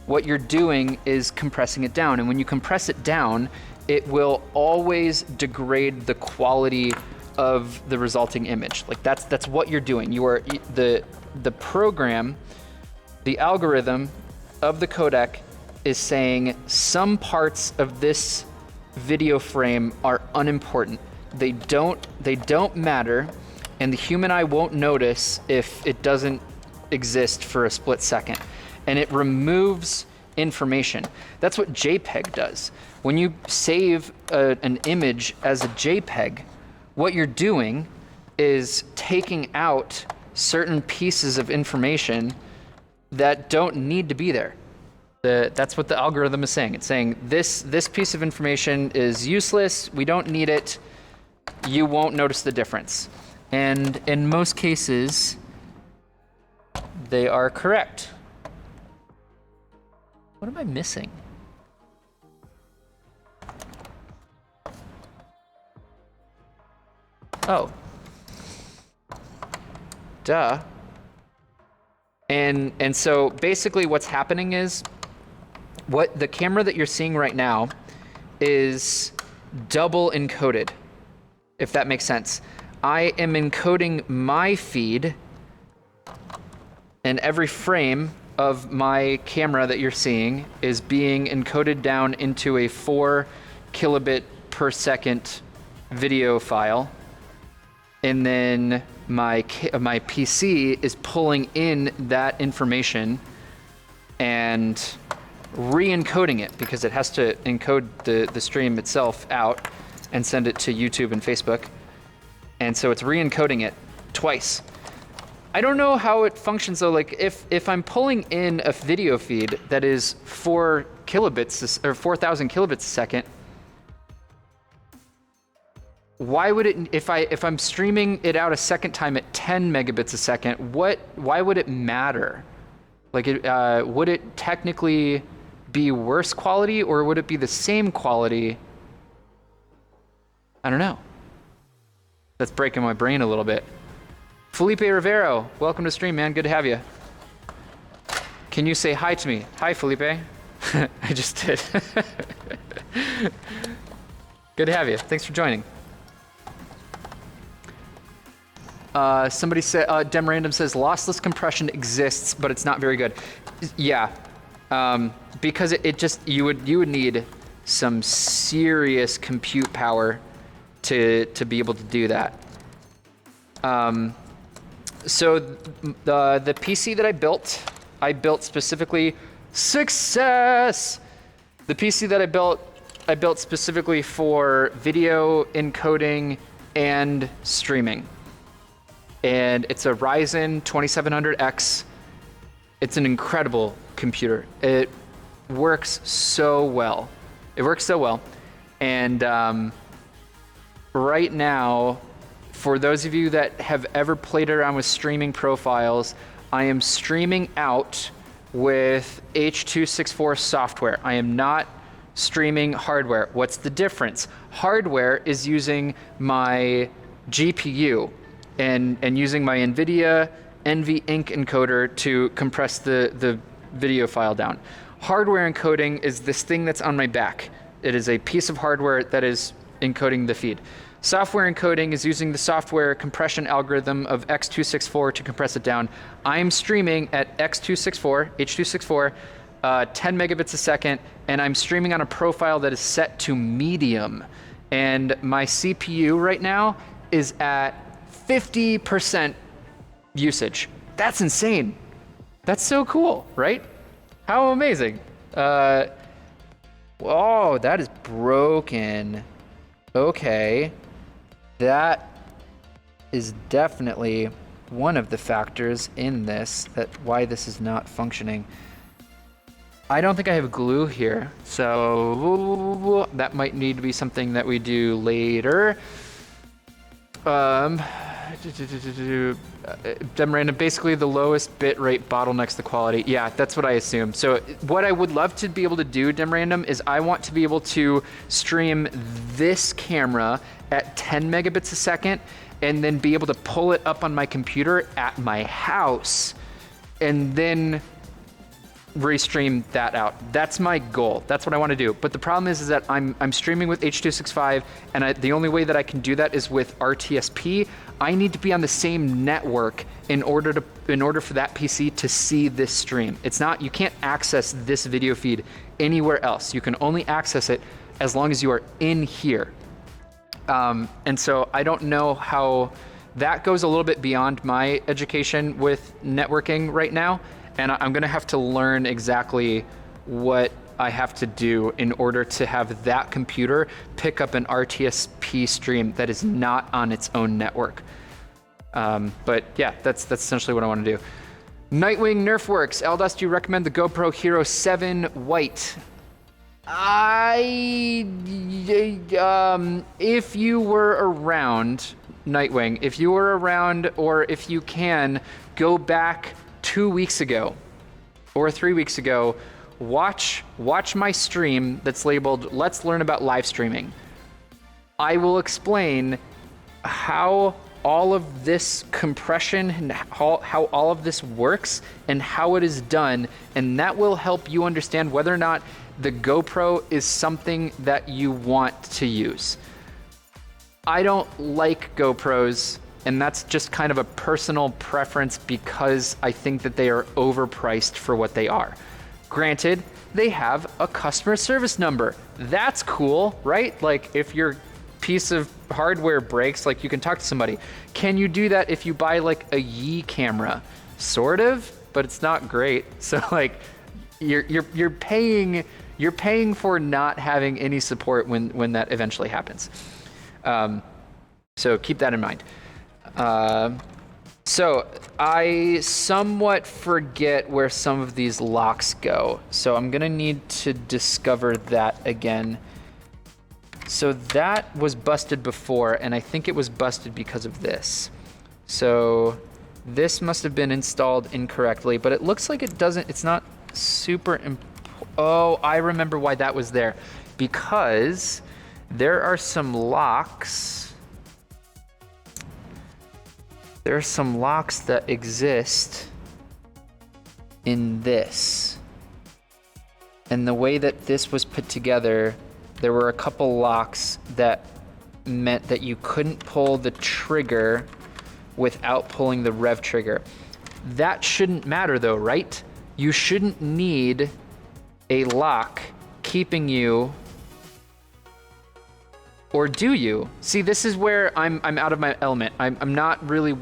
what you're doing is compressing it down, and when you compress it down, it will always degrade the quality of the resulting image. Like that's what you're doing. You are the program, the algorithm of the codec is saying some parts of this video frame are unimportant. They don't matter, and the human eye won't notice if it doesn't exist for a split second. And it removes information. That's what JPEG does. When you save an image as a JPEG, what you're doing is taking out certain pieces of information that don't need to be there. That's what the algorithm is saying. It's saying this piece of information is useless, we don't need it, you won't notice the difference. And in most cases, they are correct. What am I missing? Oh. Duh. And so basically what's happening is, what the camera that you're seeing right now is double encoded, if that makes sense. I am encoding my feed, and every frame of my camera that you're seeing is being encoded down into a 4 kilobit per second video file. And then my PC is pulling in that information and re-encoding it, because it has to encode the stream itself out and send it to YouTube and Facebook. And so it's re-encoding it twice. I don't know how it functions though. Like if I'm pulling in a video feed that is 4 kilobits or 4,000 kilobits a second, why would it, if I'm streaming it out a second time at 10 megabits a second, why would it matter? Like would it technically be worse quality, or would it be the same quality? I don't know. That's breaking my brain a little bit. Felipe Rivero, welcome to stream, man. Good to have you. Can you say hi to me? Hi, Felipe. I just did. Good to have you. Thanks for joining. Somebody said, Demrandom says, lossless compression exists, but it's not very good. Yeah, because it just, you would need some serious compute power to be able to do that. So the PC that I built specifically, success! The PC that I built specifically for video encoding and streaming. And it's a Ryzen 2700X. It's an incredible computer. It works so well. It works so well. And right now, for those of you that have ever played around with streaming profiles, I am streaming out with H.264 software. I am not streaming hardware. What's the difference? Hardware is using my GPU and using my NVIDIA NVEnc encoder to compress the video file down. Hardware encoding is this thing that's on my back. It is a piece of hardware that is encoding the feed. Software encoding is using the software compression algorithm of X264 to compress it down. I'm streaming at X264, H264, 10 megabits a second, and I'm streaming on a profile that is set to medium. And my CPU right now is at 50% usage. That's insane. That's so cool, right? How amazing. Oh, that is broken. Okay. That is definitely one of the factors in this, that why this is not functioning. I don't think I have glue here, so that might need to be something that we do later. Random, basically the lowest bit rate bottlenecks the quality. Yeah, that's what I assume. So what I would love to be able to do, random, is I want to be able to stream this camera at 10 megabits a second and then be able to pull it up on my computer at my house and then restream that out. That's my goal. That's what I want to do. But the problem is that I'm streaming with H.265, and the only way that I can do that is with RTSP. I need to be on the same network in order for that PC to see this stream. It's not, you can't access this video feed anywhere else. You can only access it as long as you are in here. And so I don't know how that goes a little bit beyond my education with networking right now. And I'm gonna have to learn exactly what I have to do in order to have that computer pick up an RTSP stream that is not on its own network. But yeah, that's essentially what I wanna do. Nightwing Nerfworks, Eldas, do you recommend the GoPro Hero 7 White? If you were around, Nightwing, if you were around, or if you can, go back 2 weeks ago or 3 weeks ago, watch my stream that's labeled Let's Learn About Live Streaming. I will explain how all of this compression and how all of this works and how it is done, and that will help you understand whether or not the GoPro is something that you want to use. I don't like GoPros, and that's just kind of a personal preference because I think that they are overpriced for what they are. Granted, they have a customer service number. That's cool, right? Like if your piece of hardware breaks, like you can talk to somebody. Can you do that if you buy like a Yi camera? Sort of, but it's not great. So like you're paying for not having any support when that eventually happens. So keep that in mind. So I somewhat forget where some of these locks go. So I'm gonna need to discover that again. So that was busted before, and I think it was busted because of this. So this must have been installed incorrectly, but it looks like it's not super oh, I remember why that was there. Because there are some locks. There are some locks that exist in this. And the way that this was put together, there were a couple locks that meant that you couldn't pull the trigger without pulling the rev trigger. That shouldn't matter though, right? You shouldn't need a lock keeping you, or do you? See, this is where I'm out of my element. I'm really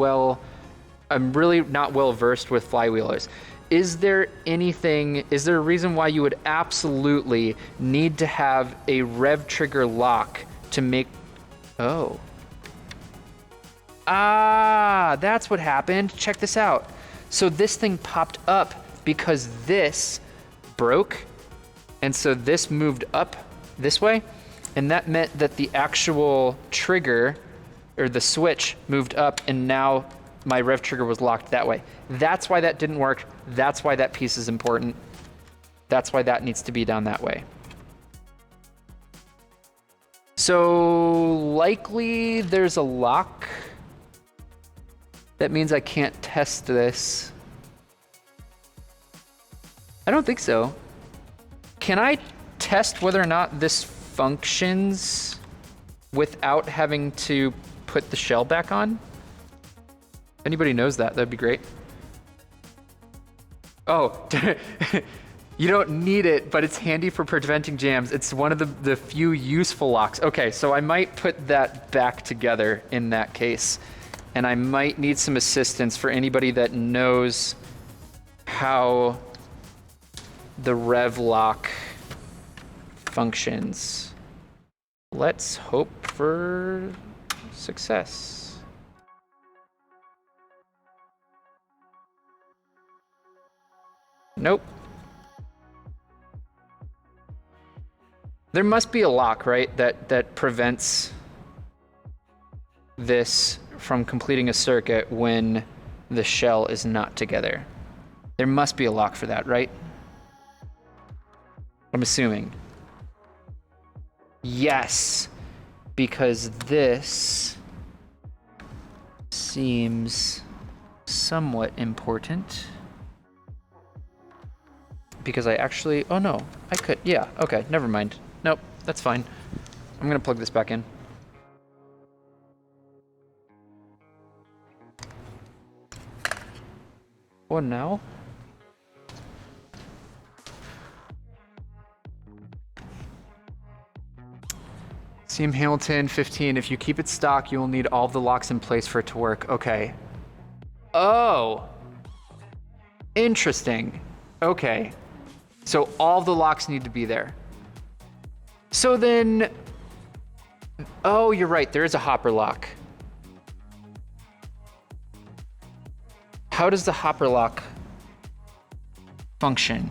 not well versed with flywheelers. Is there a reason why you would absolutely need to have a rev trigger lock to make, oh. Ah, that's what happened. Check this out. So this thing popped up because this broke, and so this moved up this way, and that meant that the actual trigger, or the switch, moved up, and now my rev trigger was locked that way. That's why that didn't work. That's why that piece is important. That's why that needs to be done that way. So likely there's a lock. That means I can't test this. I don't think so. Can I test whether or not this functions without having to put the shell back on? If anybody knows that, that'd be great. Oh, You don't need it, but it's handy for preventing jams. It's one of the few useful locks. Okay, so I might put that back together in that case. And I might need some assistance for anybody that knows how the rev lock functions. Let's hope for success. Nope. There must be a lock, right, that prevents this from completing a circuit when the shell is not together. There must be a lock for that, right? I'm assuming. Yes, because this seems somewhat important. Because I actually, oh no, I could, yeah, okay, never mind. Nope, that's fine. I'm gonna plug this back in. What now? CM Hamilton 15, if you keep it stock, you will need all of the locks in place for it to work. Okay. Oh. Interesting. Okay. So all the locks need to be there. So then, oh, you're right, there is a hopper lock. How does the hopper lock function?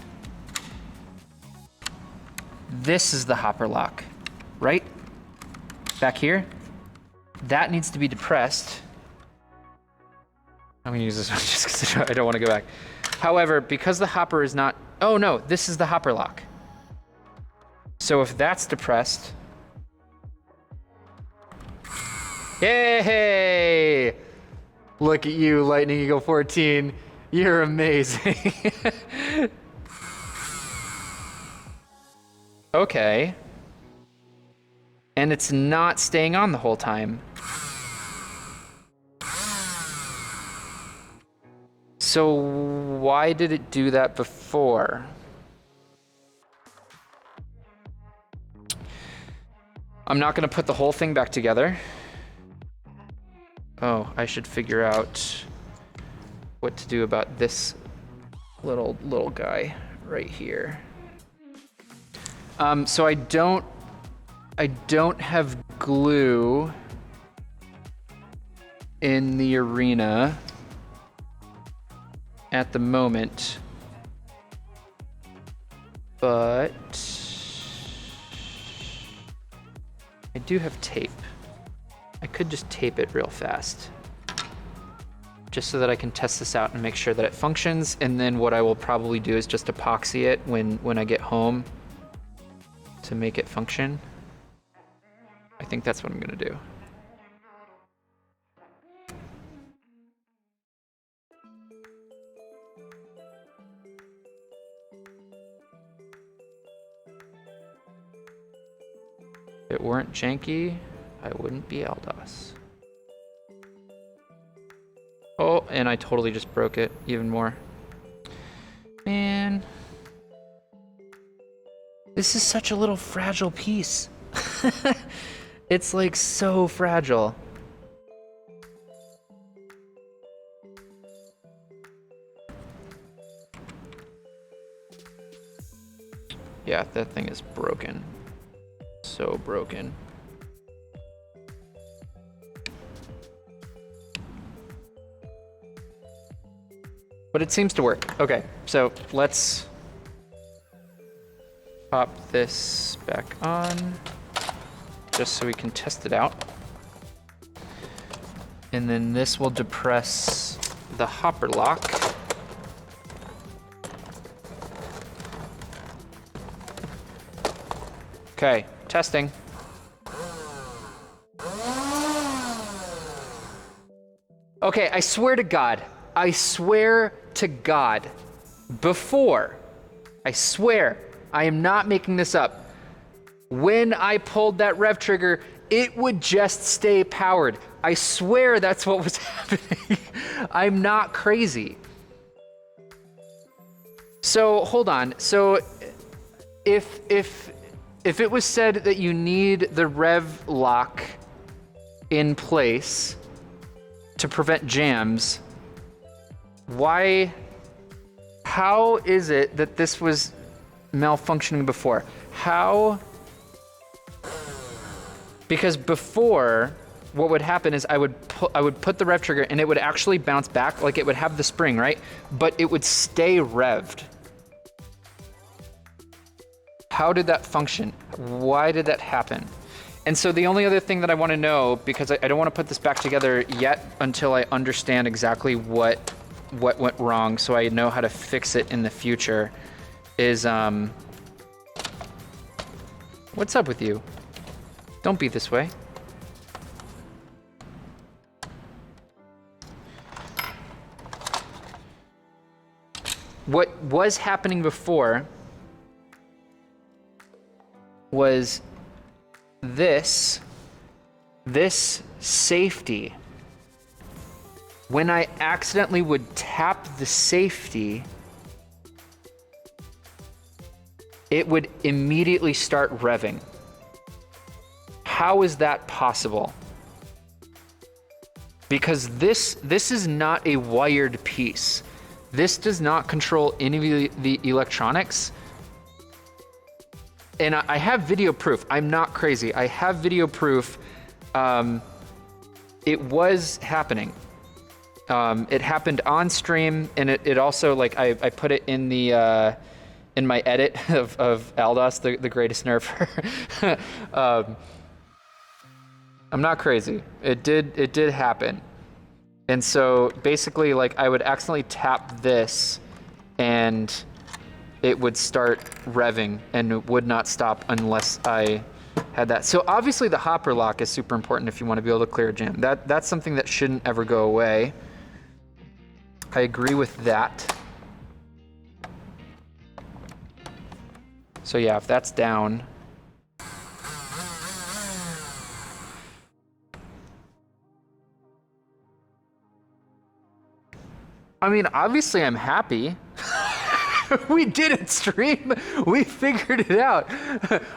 This is the hopper lock, right? Back here. That needs to be depressed. I'm gonna use this one just because I don't want to go back. However, because the hopper is not, oh no, this is the hopper lock. So if that's depressed, yay! Look at you, Lightning Eagle 14. You're amazing. Okay. And it's not staying on the whole time. So why did it do that before? I'm not gonna put the whole thing back together. Oh, I should figure out what to do about this little guy right here. So I don't have glue in the arena at the moment, but I do have tape. I could just tape it real fast, just so that I can test this out and make sure that it functions. And then what I will probably do is just epoxy it when I get home to make it function. I think that's what I'm gonna do. If it weren't janky, I wouldn't be Eldos. Oh, and I totally just broke it even more. Man. This is such a little fragile piece. It's like so fragile. Yeah, that thing is broken. So broken. But it seems to work. Okay, so let's pop this back on just so we can test it out. And then this will depress the hopper lock. Okay, testing. Okay, I swear to God, before, I swear, I am not making this up, when I pulled that rev trigger, it would just stay powered. I swear that's what was happening. I'm not crazy. So hold on. So if it was said that you need the rev lock in place to prevent jams, how is it that this was malfunctioning before? How? Because before, what would happen is I would put the rev trigger and it would actually bounce back, like it would have the spring, right? But it would stay revved. How did that function? Why did that happen? And so the only other thing that I want to know, because I don't want to put this back together yet until I understand exactly what went wrong, so I know how to fix it in the future, is what's up with you? Don't be this way. What was happening before was this safety. When I accidentally would tap the safety, it would immediately start revving. How is that possible? Because this is not a wired piece. This does not control any of the electronics. And I have video proof. I'm not crazy. I have video proof. It was happening. It happened on stream, and it also, like, I put it in the in my edit of Aldos, the greatest nerfer. I'm not crazy. It did happen. And so basically, like, I would accidentally tap this and it would start revving and it would not stop unless I had that. So obviously the hopper lock is super important if you want to be able to clear a jam. That's something that shouldn't ever go away. I agree with that. So yeah, if that's down. I mean, obviously I'm happy. We did it, stream. We figured it out.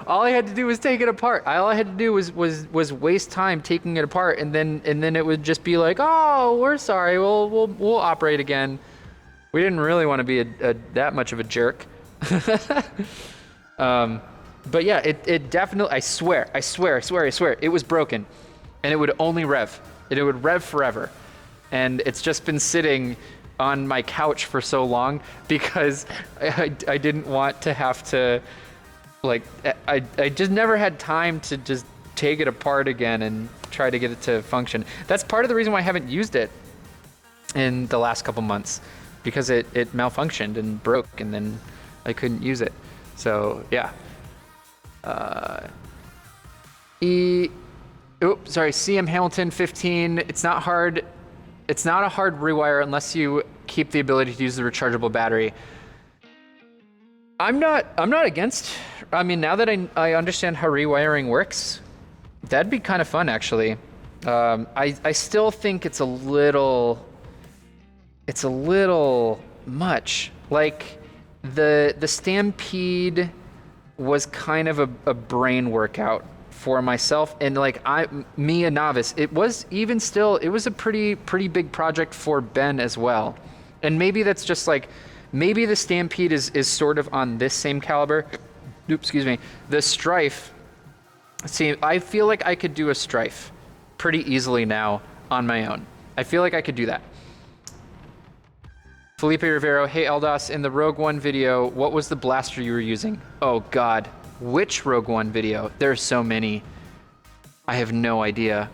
All I had to do was take it apart. All I had to do was waste time taking it apart, and then it would just be like, oh, we're sorry. We'll operate again. We didn't really want to be that much of a jerk. But yeah, it definitely. I swear, it was broken, and it would only rev. It would rev forever, and it's just been sitting on my couch for so long because I didn't want to have to, like, I just never had time to just take it apart again and try to get it to function. That's part of the reason why I haven't used it in the last couple months, because it malfunctioned and broke, and then I couldn't use it. So yeah. CM Hamilton 15. It's not hard. It's not a hard rewire unless you keep the ability to use the rechargeable battery. I'm not against. I mean, now that I understand how rewiring works, that'd be kind of fun, actually. I still think it's a little much. Like, the Stampede was kind of a brain workout for myself, and like me, a novice, it was a pretty big project for Ben as well. And maybe that's just like, maybe the Stampede is sort of on this same caliber. Oops, excuse me. The Strife, see, I feel like I could do a Strife pretty easily now on my own. I feel like I could do that. Felipe Rivero, hey Eldos, in the Rogue One video, what was the blaster you were using? Oh God. Which Rogue One video? There's so many. I have no idea.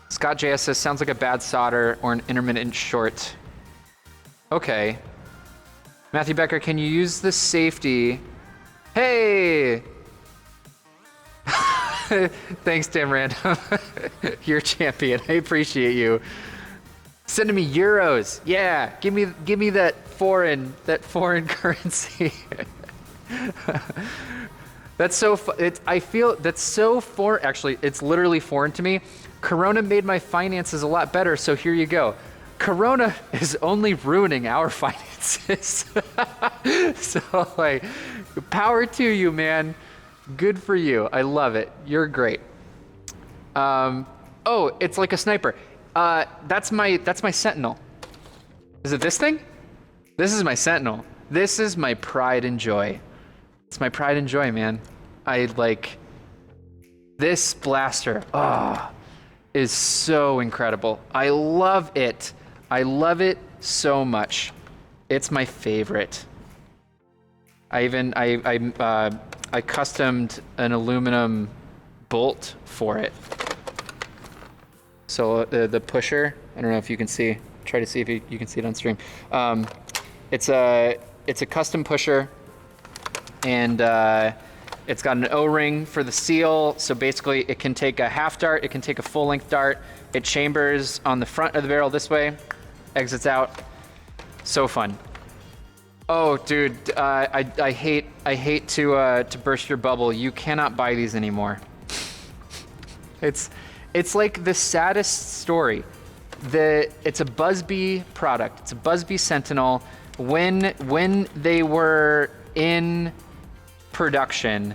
Scott JS says, sounds like a bad solder or an intermittent short. Okay. Matthew Becker, can you use the safety? Hey! Thanks, Tim Random. You're a champion. I appreciate you. Sending me euros. Yeah, give me that foreign currency. That's so. I feel that's so foreign. Actually, it's literally foreign to me. Corona made my finances a lot better, so here you go. Corona is only ruining our finances. So like, power to you, man. Good for you. I love it. You're great. Oh, it's like a sniper. That's my Sentinel. Is it this thing? This is my Sentinel. This is my pride and joy. It's my pride and joy, man. I like this blaster. Is so incredible. I love it. I love it so much. It's my favorite. I customed an aluminum bolt for it. So the pusher, I don't know if you can see. Try to see if you can see it on stream. It's a custom pusher, and it's got an O-ring for the seal. So basically, it can take a half dart, it can take a full-length dart. It chambers on the front of the barrel this way, exits out. So fun. Oh, dude, I hate to burst your bubble. You cannot buy these anymore. It's like the saddest story. It's a Busby product. It's a Busby Sentinel. When they were in production,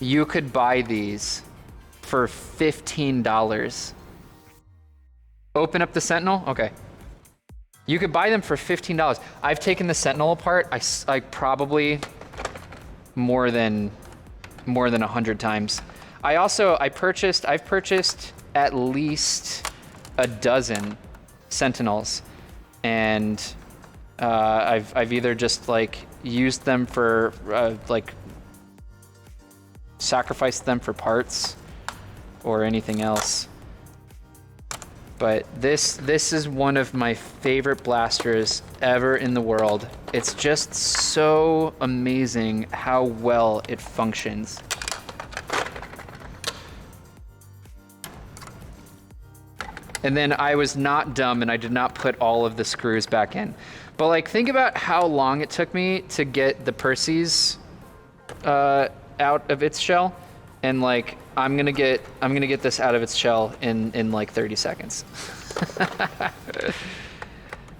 you could buy these for $15. Open up the Sentinel. Okay. You could buy them for $15. I've taken the Sentinel apart. I probably more than 100 times. I've purchased at least a dozen Sentinels, and I've either just like used them for like sacrificed them for parts or anything else. But this is one of my favorite blasters ever in the world. It's just so amazing how well it functions. And then I was not dumb and I did not put all of the screws back in. But like, think about how long it took me to get the Perses out of its shell, and like I'm gonna get this out of its shell in like 30 seconds.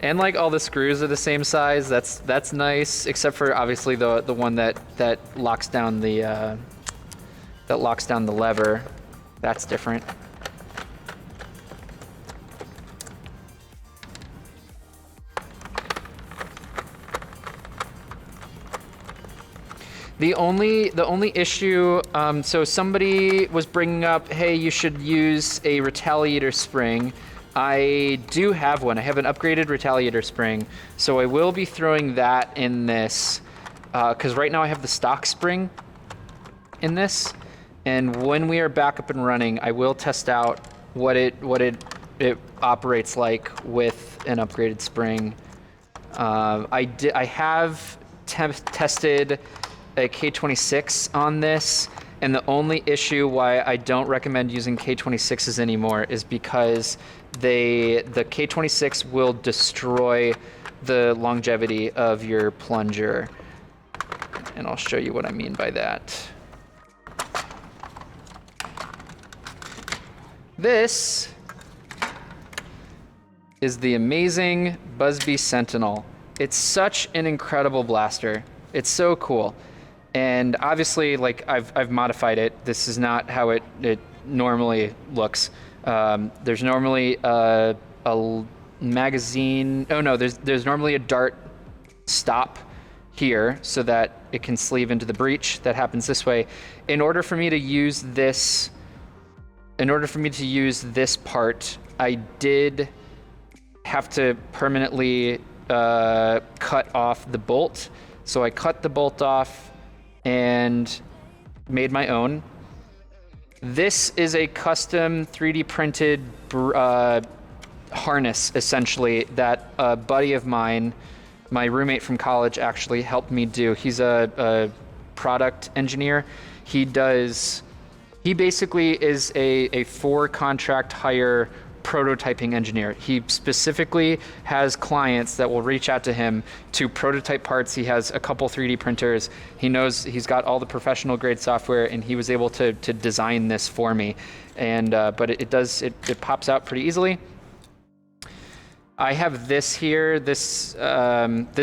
And like all the screws are the same size. That's nice, except for obviously the one that locks down the lever. That's different. The only issue, so somebody was bringing up, hey, you should use a retaliator spring. I do have one. I have an upgraded retaliator spring, so I will be throwing that in this, because right now I have the stock spring in this, and when we are back up and running, I will test out what it operates like with an upgraded spring. I have tested a K26 on this, and the only issue why I don't recommend using K26s anymore is because the K26 will destroy the longevity of your plunger, and I'll show you what I mean by that. This is the amazing Busby Sentinel. It's such an incredible blaster. It's so cool. And obviously, like I've modified it. This is not how it normally looks. There's normally a magazine. Oh no, there's normally a dart stop here so that it can sleeve into the breech. That happens this way. In order for me to use this part, I did have to permanently cut off the bolt. So I cut the bolt off and made my own. This is a custom 3D printed harness, essentially, that a buddy of mine, my roommate from college, actually helped me do. He's a product engineer. He basically is a for contract hire prototyping engineer. He specifically has clients that will reach out to him to prototype parts. He has a couple 3D printers. He knows he's got all the professional grade software, and he was able to design this for me. And but it pops out pretty easily. I have this here. This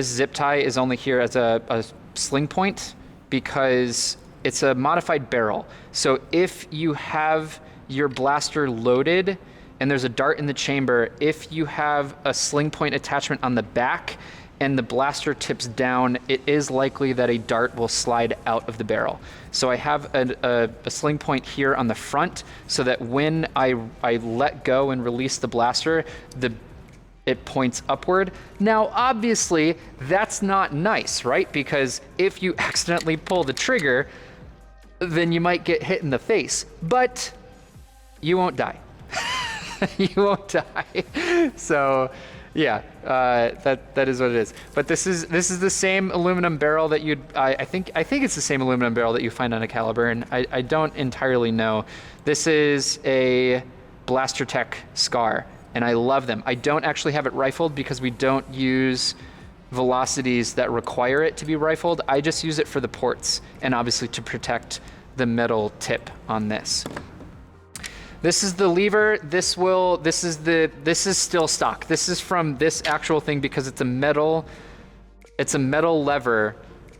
zip tie is only here as a sling point because it's a modified barrel. So if you have your blaster loaded and there's a dart in the chamber, if you have a sling point attachment on the back and the blaster tips down, it is likely that a dart will slide out of the barrel. So I have a sling point here on the front so that when I let go and release the blaster, it points upward. Now, obviously, that's not nice, right? Because if you accidentally pull the trigger, then you might get hit in the face, but you won't die. You won't die. So yeah, that is what it is. But this is the same aluminum barrel that I think it's the same aluminum barrel that you find on a caliber, and I don't entirely know. This is a Blaster Tech Scar, and I love them. I don't actually have it rifled because we don't use velocities that require it to be rifled. I just use it for the ports and obviously to protect the metal tip on this. This is the lever. This is still stock. This is from this actual thing because it's a metal lever.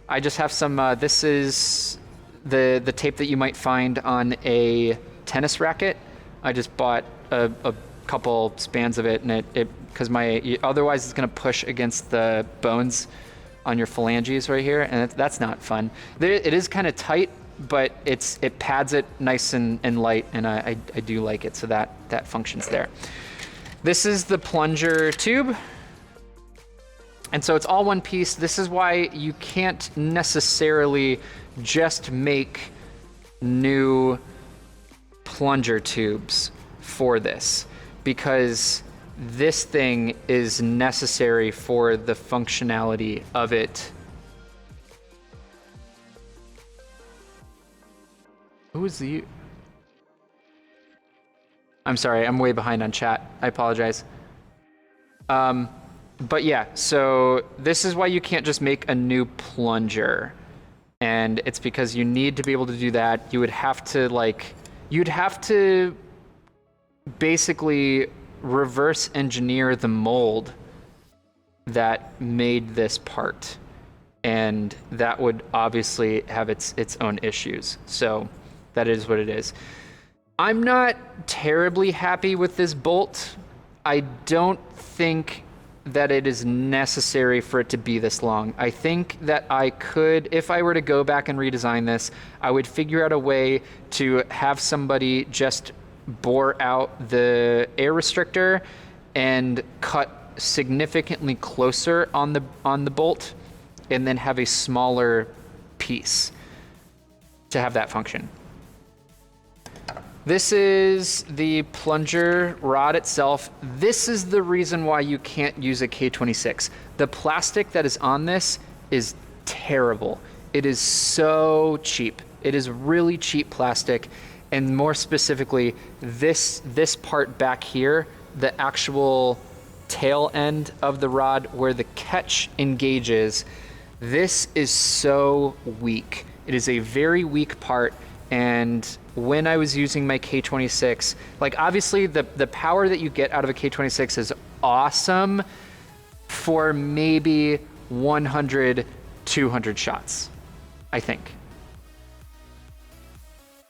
I just have some, this is the tape that you might find on a tennis racket. I just bought a couple spans of it, and because otherwise it's gonna push against the bones on your phalanges right here, and that's not fun. It is kind of tight, but it pads it nice and light, and I do like it, so that functions there. This is the plunger tube, and so it's all one piece. This is why you can't necessarily just make new plunger tubes for this, because this thing is necessary for the functionality of it. Who is the... I'm sorry, I'm way behind on chat. I apologize. But yeah, so this is why you can't just make a new plunger. And it's because you need to be able to do that. You would have to you'd have to basically reverse engineer the mold that made this part. And that would obviously have its own issues. So that is what it is. I'm not terribly happy with this bolt. I don't think that it is necessary for it to be this long. I think that I could, if I were to go back and redesign this, I would figure out a way to have somebody just bore out the air restrictor and cut significantly closer on the bolt, and then have a smaller piece to have that function. This is the plunger rod itself. This is the reason why you can't use a K26. The plastic that is on this is terrible. It is so cheap. It is really cheap plastic, and more specifically, this part back here, the actual tail end of the rod where the catch engages, this is so weak. It is a very weak part, and when I was using my K26, like obviously the power that you get out of a K26 is awesome for maybe 100, 200 shots, I think.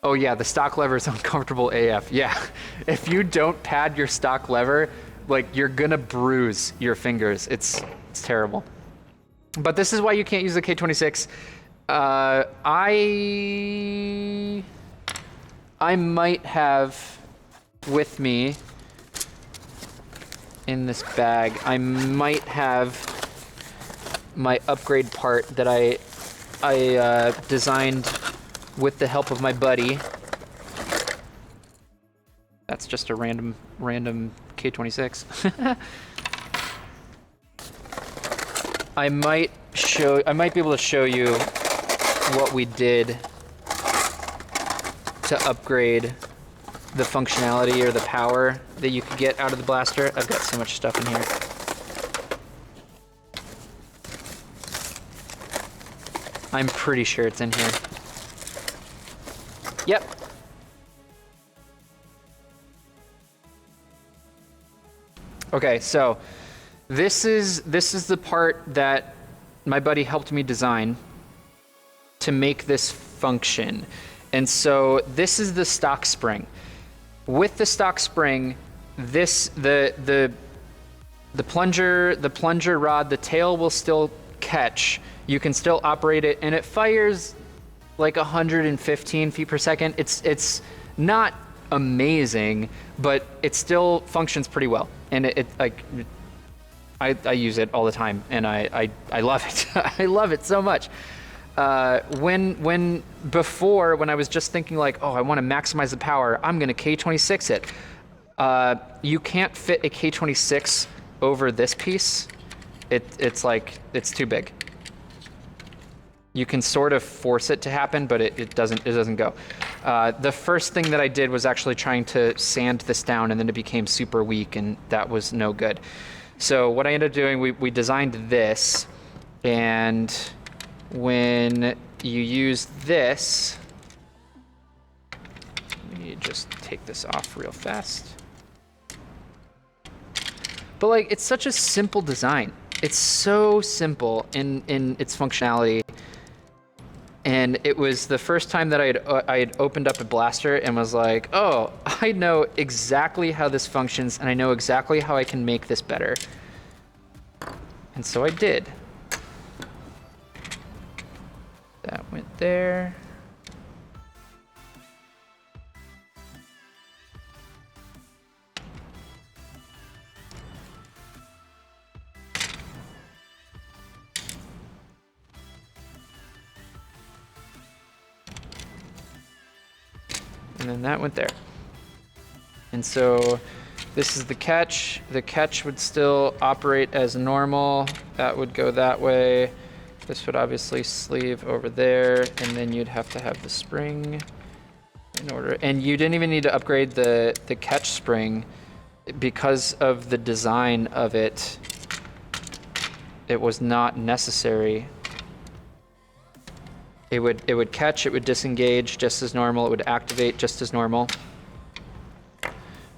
Oh yeah, the stock lever is uncomfortable AF. Yeah, if you don't pad your stock lever, like you're gonna bruise your fingers. It's terrible. But this is why you can't use the K26. I might have with me in this bag, I might have my upgrade part that I designed with the help of my buddy. That's just a random K26. I might be able to show you what we did to upgrade the functionality or the power that you could get out of the blaster. I've got so much stuff in here. I'm pretty sure it's in here. Yep. Okay, so This is the part that my buddy helped me design to make this function. And so this is the stock spring. With the stock spring, this the plunger rod, the tail will still catch. You can still operate it, and it fires like 115 feet per second. It's not amazing, but it still functions pretty well. And it like I use it all the time, and I love it. I love it so much. When I was just thinking like, oh, I want to maximize the power, I'm gonna K26 it. You can't fit a K26 over this piece. It's too big. You can sort of force it to happen, but it doesn't go. The first thing that I did was actually trying to sand this down, and then it became super weak, and that was no good. So what I ended up doing, we designed this, and when you use this, let me just take this off real fast. But like, it's such a simple design. It's so simple in its functionality. And it was the first time that I had opened up a blaster and was like, oh, I know exactly how this functions, and I know exactly how I can make this better. And so I did. That went there. And then that went there. And so this is the catch. The catch would still operate as normal. That would go that way. This would obviously sleeve over there, and then you'd have to have the spring in order. And you didn't even need to upgrade the catch spring because of the design of it. It was not necessary. It would catch, it would disengage just as normal, it would activate just as normal.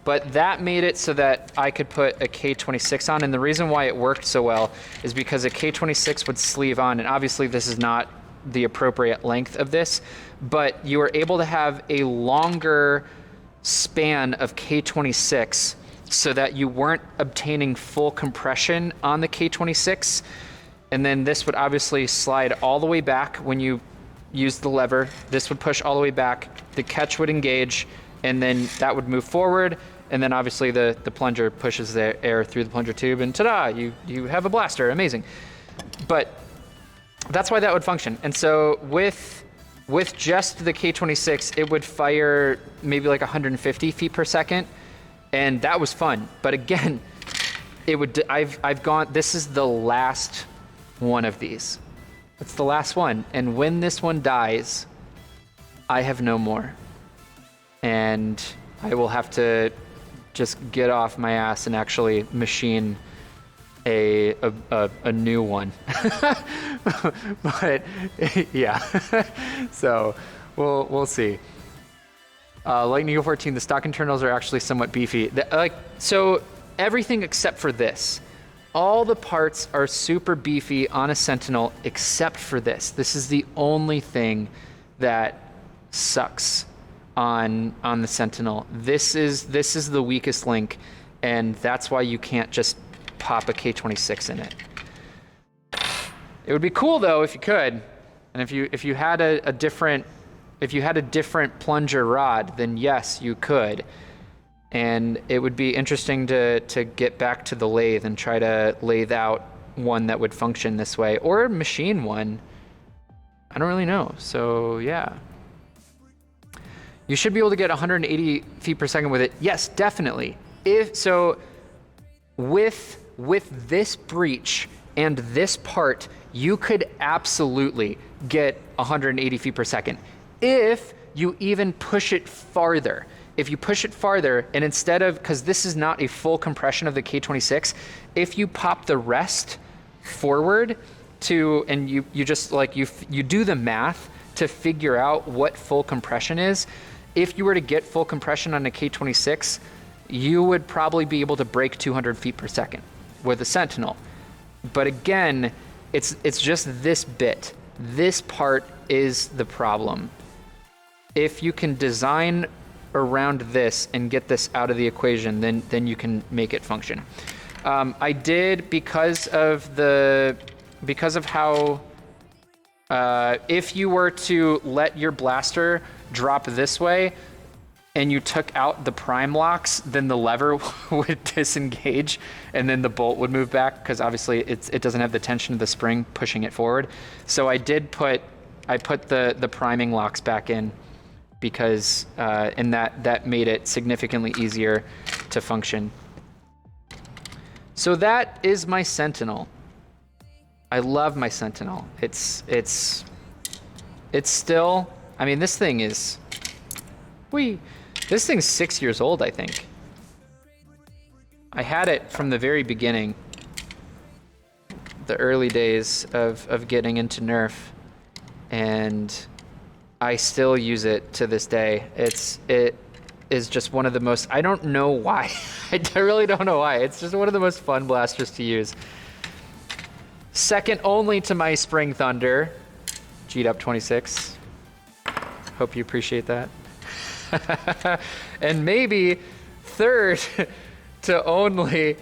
But that made it so that I could put a K26 on, and the reason why it worked so well is because a K26 would sleeve on, and obviously this is not the appropriate length of this, but you were able to have a longer span of K26 so that you weren't obtaining full compression on the K26, and then this would obviously slide all the way back when you use the lever. This would push all the way back, the catch would engage, and then that would move forward, and then obviously the plunger pushes the air through the plunger tube, and ta-da, you have a blaster, amazing. But that's why that would function. And so with just the K26, it would fire maybe like 150 feet per second, and that was fun. But again, this is the last one of these. It's the last one, and when this one dies, I have no more. And I will have to just get off my ass and actually machine a new one. But yeah, so we'll see. Lightning Eagle 14, the stock internals are actually somewhat beefy. So everything except for this. All the parts are super beefy on a Sentinel except for this. This is the only thing that sucks on the Sentinel. This is the weakest link, and that's why you can't just pop a K26 in it. It would be cool though if you could, and if you had a different plunger rod, then yes, you could. And it would be interesting to get back to the lathe and try to lathe out one that would function this way, or machine one. I don't really know. So yeah. You should be able to get 180 feet per second with it. Yes, definitely. With this breach and this part, you could absolutely get 180 feet per second. If you even push it farther. If you push it farther, and instead of, because this is not a full compression of the K26, if you pop the rest forward and you just like, you do the math to figure out what full compression is, if you were to get full compression on a K26, you would probably be able to break 200 feet per second. with a sentinel. But again, it's just this bit. This part is the problem. If you can design around this and get this out of the equation, then you can make it function. I did, because of how if you were to let your blaster drop this way and you took out the prime locks, then the lever would disengage and then the bolt would move back, because obviously it doesn't have the tension of the spring pushing it forward. So I put the priming locks back in, because and that made it significantly easier to function. So that is my Sentinel. I love my Sentinel. It's still, I mean, this thing is, this thing's 6 years old, I think. I had it from the very beginning, the early days of getting into Nerf, and I still use it to this day. It is just one of the most, I don't know why. I really don't know why. It's just one of the most fun blasters to use. Second only to my Spring Thunder, G'd up 26. Hope you appreciate that. And maybe third to only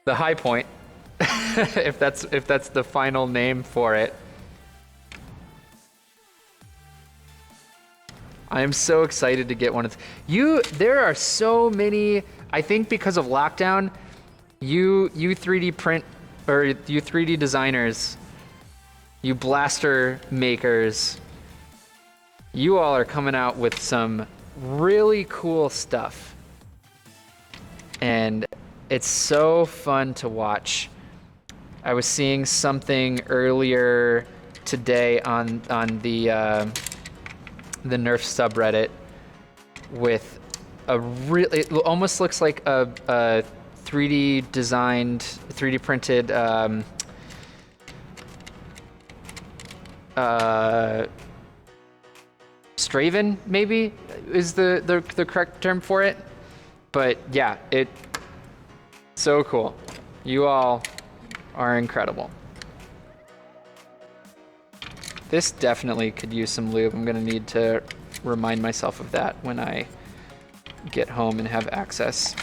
the High Point, if that's the final name for it. I am so excited to get one of there are so many, I think because of lockdown, you 3D print, or you 3D designers, you blaster makers, you all are coming out with some really cool stuff. And it's so fun to watch. I was seeing something earlier today on the Nerf subreddit with it almost looks like a 3D designed, 3D printed Straven, maybe is the correct term for it. But yeah, so cool. You all are incredible. This definitely could use some lube. I'm gonna need to remind myself of that when I get home and have access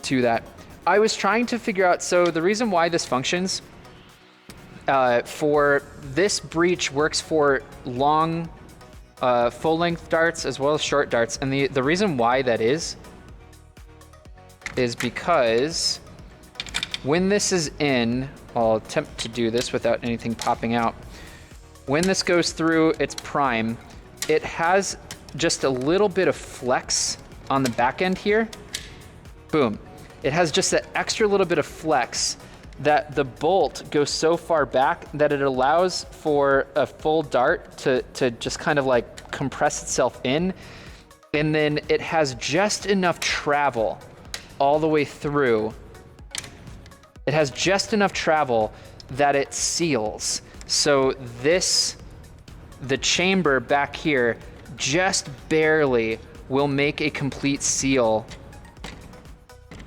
to that. I was trying to figure out, so the reason why this functions, for this breach works for long, full-length darts as well as short darts. And the reason why that is because when this is in, I'll attempt to do this without anything popping out. When this goes through its prime, it has just a little bit of flex on the back end here. Boom. It has just that extra little bit of flex that the bolt goes so far back that it allows for a full dart to just kind of like compress itself in. And then it has just enough travel all the way through. It has just enough travel that it seals. So the chamber back here just barely will make a complete seal.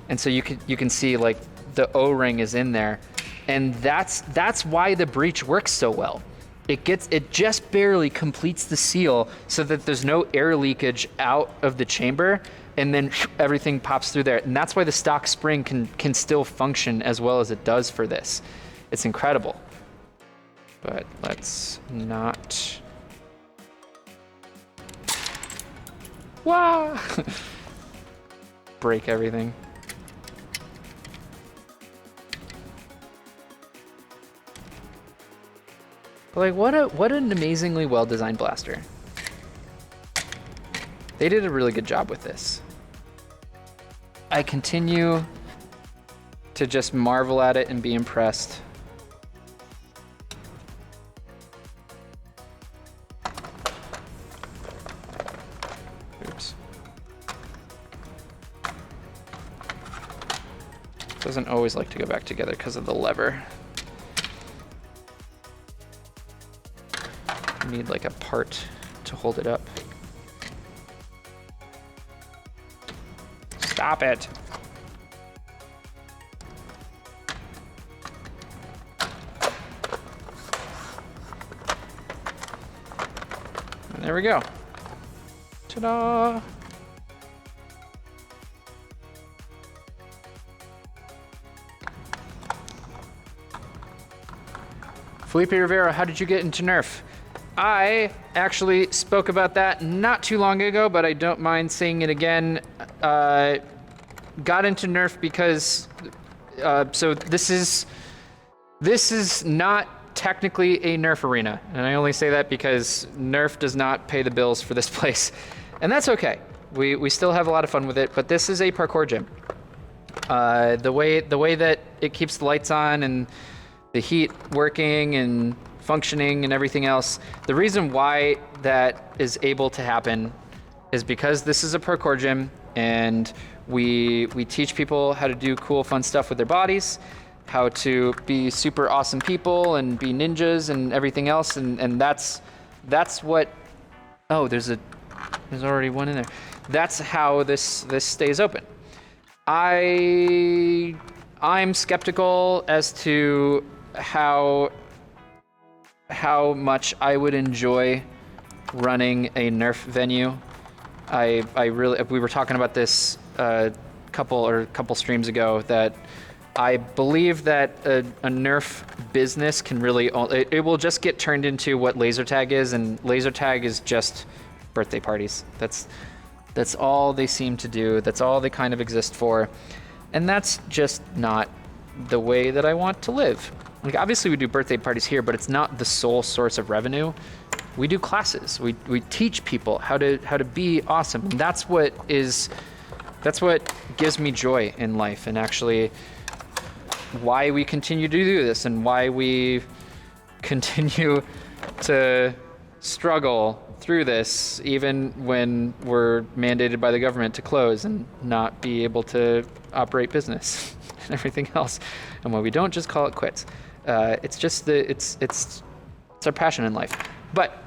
And so you can see like the O-ring is in there. And that's why the breach works so well. It just barely completes the seal so that there's no air leakage out of the chamber, and then everything pops through there. And that's why the stock spring can still function as well as it does for this. It's incredible. But let's not. Wow! Break everything. Like, what an amazingly well-designed blaster. They did a really good job with this. I continue to just marvel at it and be impressed. Oops. Doesn't always like to go back together because of the lever. Need like a part to hold it up. Stop it. There we go. Ta-da! Felipe Rivera, how did you get into Nerf? I actually spoke about that not too long ago, but I don't mind saying it again. Got into Nerf because, so this is not technically a Nerf arena, and I only say that because Nerf does not pay the bills for this place, and that's okay. We still have a lot of fun with it, but this is a parkour gym. The way that it keeps the lights on and the heat working and functioning and everything else, the reason why that is able to happen is because this is a parkour gym, and we teach people how to do cool, fun stuff with their bodies, how to be super awesome people and be ninjas and everything else, and that's what. Oh, there's already one in there. That's how this stays open. I'm skeptical as to how much I would enjoy running a Nerf venue. I really, we were talking about this a couple streams ago, that I believe that a Nerf business can really, it will just get turned into what laser tag is, and laser tag is just birthday parties. That's all they seem to do. That's all they kind of exist for. And that's just not the way that I want to live. Like, obviously we do birthday parties here, but it's not the sole source of revenue. We do classes. We teach people how to be awesome. And that's what gives me joy in life, and actually why we continue to do this, and why we continue to struggle through this, even when we're mandated by the government to close and not be able to operate business and everything else. And why we don't just call it quits. It's just it's our passion in life. But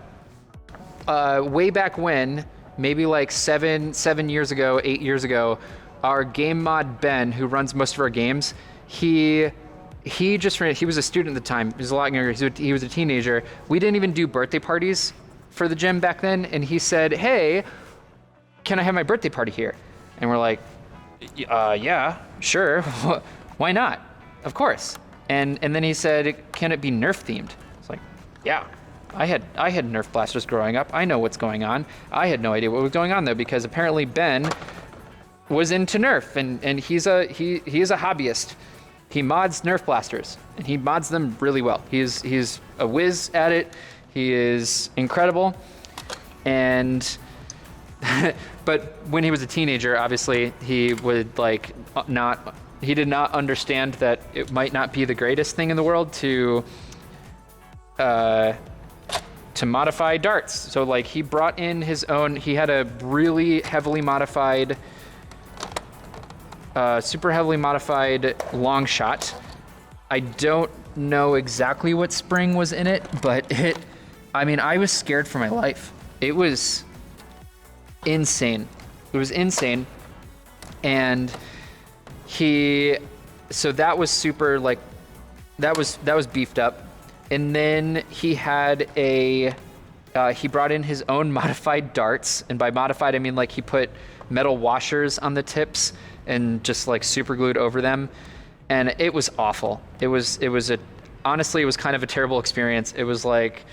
way back when, maybe like 7 years ago, 8 years ago, our game mod Ben, who runs most of our games, he was a student at the time. He was a lot younger. He was a teenager. We didn't even do birthday parties for the gym back then, and he said, "Hey, can I have my birthday party here?" And we're like, "Yeah, sure. Why not? Of course." And then he said, "Can it be Nerf themed?" It's like, "Yeah. I had Nerf blasters growing up. I know what's going on." I had no idea what was going on though, because apparently Ben was into Nerf, and he's a hobbyist. He mods Nerf blasters, and he mods them really well. He's a whiz at it. He is incredible. And but when he was a teenager, obviously he would he did not understand that it might not be the greatest thing in the world to modify darts. So like, he brought in his own, he had a really heavily modified, super heavily modified long shot. I don't know exactly what spring was in it, but I was scared for my life. It was insane. It was insane. And so that was super, like, that was beefed up. And then he had he brought in his own modified darts. And by modified, I mean like he put metal washers on the tips and just like super glued over them. And it was awful. Honestly, it was kind of a terrible experience. It was like,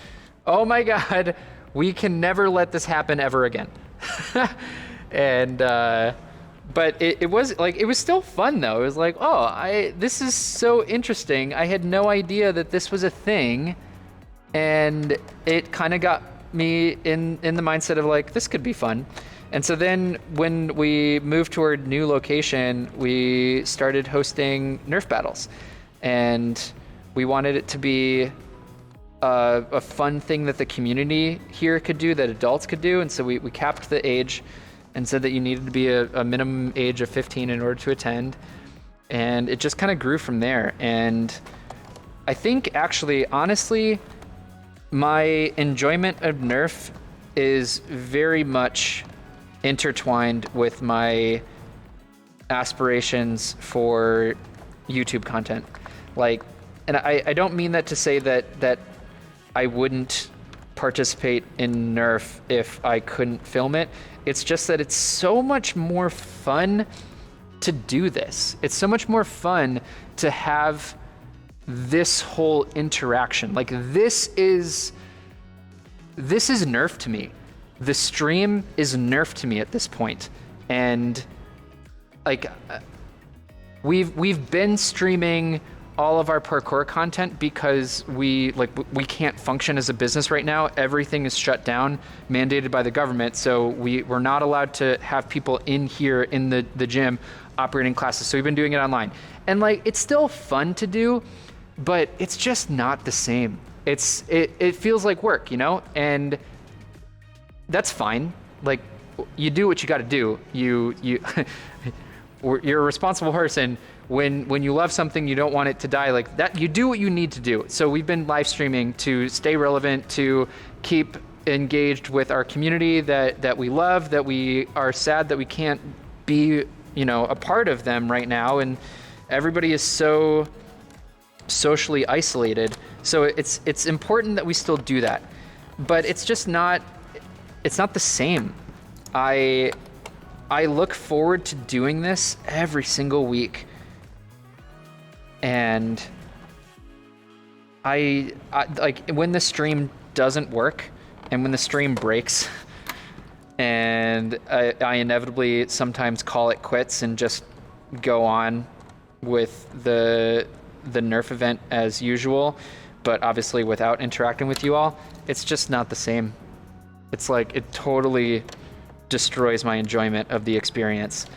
oh my God, we can never let this happen ever again. And, but it was still fun though. It was like, this is so interesting. I had no idea that this was a thing. And it kind of got me in the mindset of like, this could be fun. And so then when we moved to our new location, we started hosting Nerf battles. And we wanted it to be a fun thing that the community here could do, that adults could do. And so we capped the age and said that you needed to be a minimum age of 15 in order to attend. And it just kind of grew from there. And I think actually, honestly, my enjoyment of Nerf is very much intertwined with my aspirations for YouTube content. Like, and I don't mean that to say that I wouldn't participate in Nerf if I couldn't film it. It's just that it's so much more fun to do this. It's so much more fun to have this whole interaction. Like this is Nerf to me. The stream is Nerf to me at this point. And like we've been streaming all of our parkour content because we can't function as a business right now. Everything is shut down, mandated by the government. So we're not allowed to have people in here in the gym operating classes. So we've been doing it online. And like, it's still fun to do, but it's just not the same. It feels like work, you know? And that's fine. Like, you do what you gotta do. You're a responsible person. When you love something, you don't want it to die like that. You do what you need to do. So we've been live streaming to stay relevant, to keep engaged with our community that we love, that we are sad that we can't be, you know, a part of them right now. And everybody is so socially isolated. So it's important that we still do that, but it's just not, it's not the same. I look forward to doing this every single week. And I like when the stream doesn't work and when the stream breaks and I inevitably sometimes call it quits and just go on with the Nerf event as usual, but obviously without interacting with you all, it's just not the same. It's like it totally destroys my enjoyment of the experience.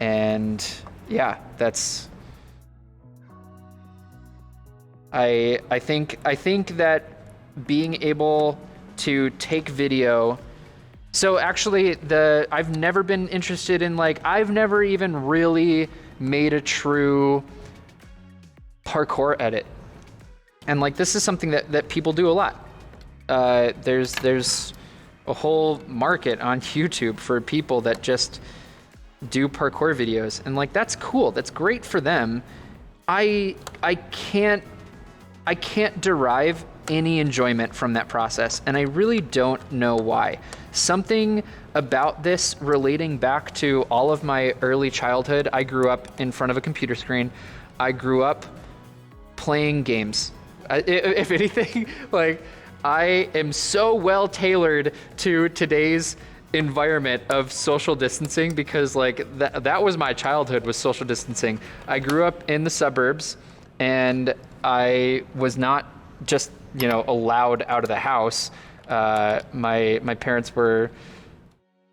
And yeah, that's I think that being able to take video. So actually I've never been interested in I've never even really made a true parkour edit. And this is something that people do a lot. There's a whole market on YouTube for people that just do parkour videos. And that's cool. That's great for them. I can't derive any enjoyment from that process, and I really don't know why. Something about this relating back to all of my early childhood. I grew up in front of a computer screen. I grew up playing games. If anything, I am so well tailored to today's environment of social distancing because that was my childhood, was social distancing. I grew up in the suburbs, and I was not just, allowed out of the house. My parents were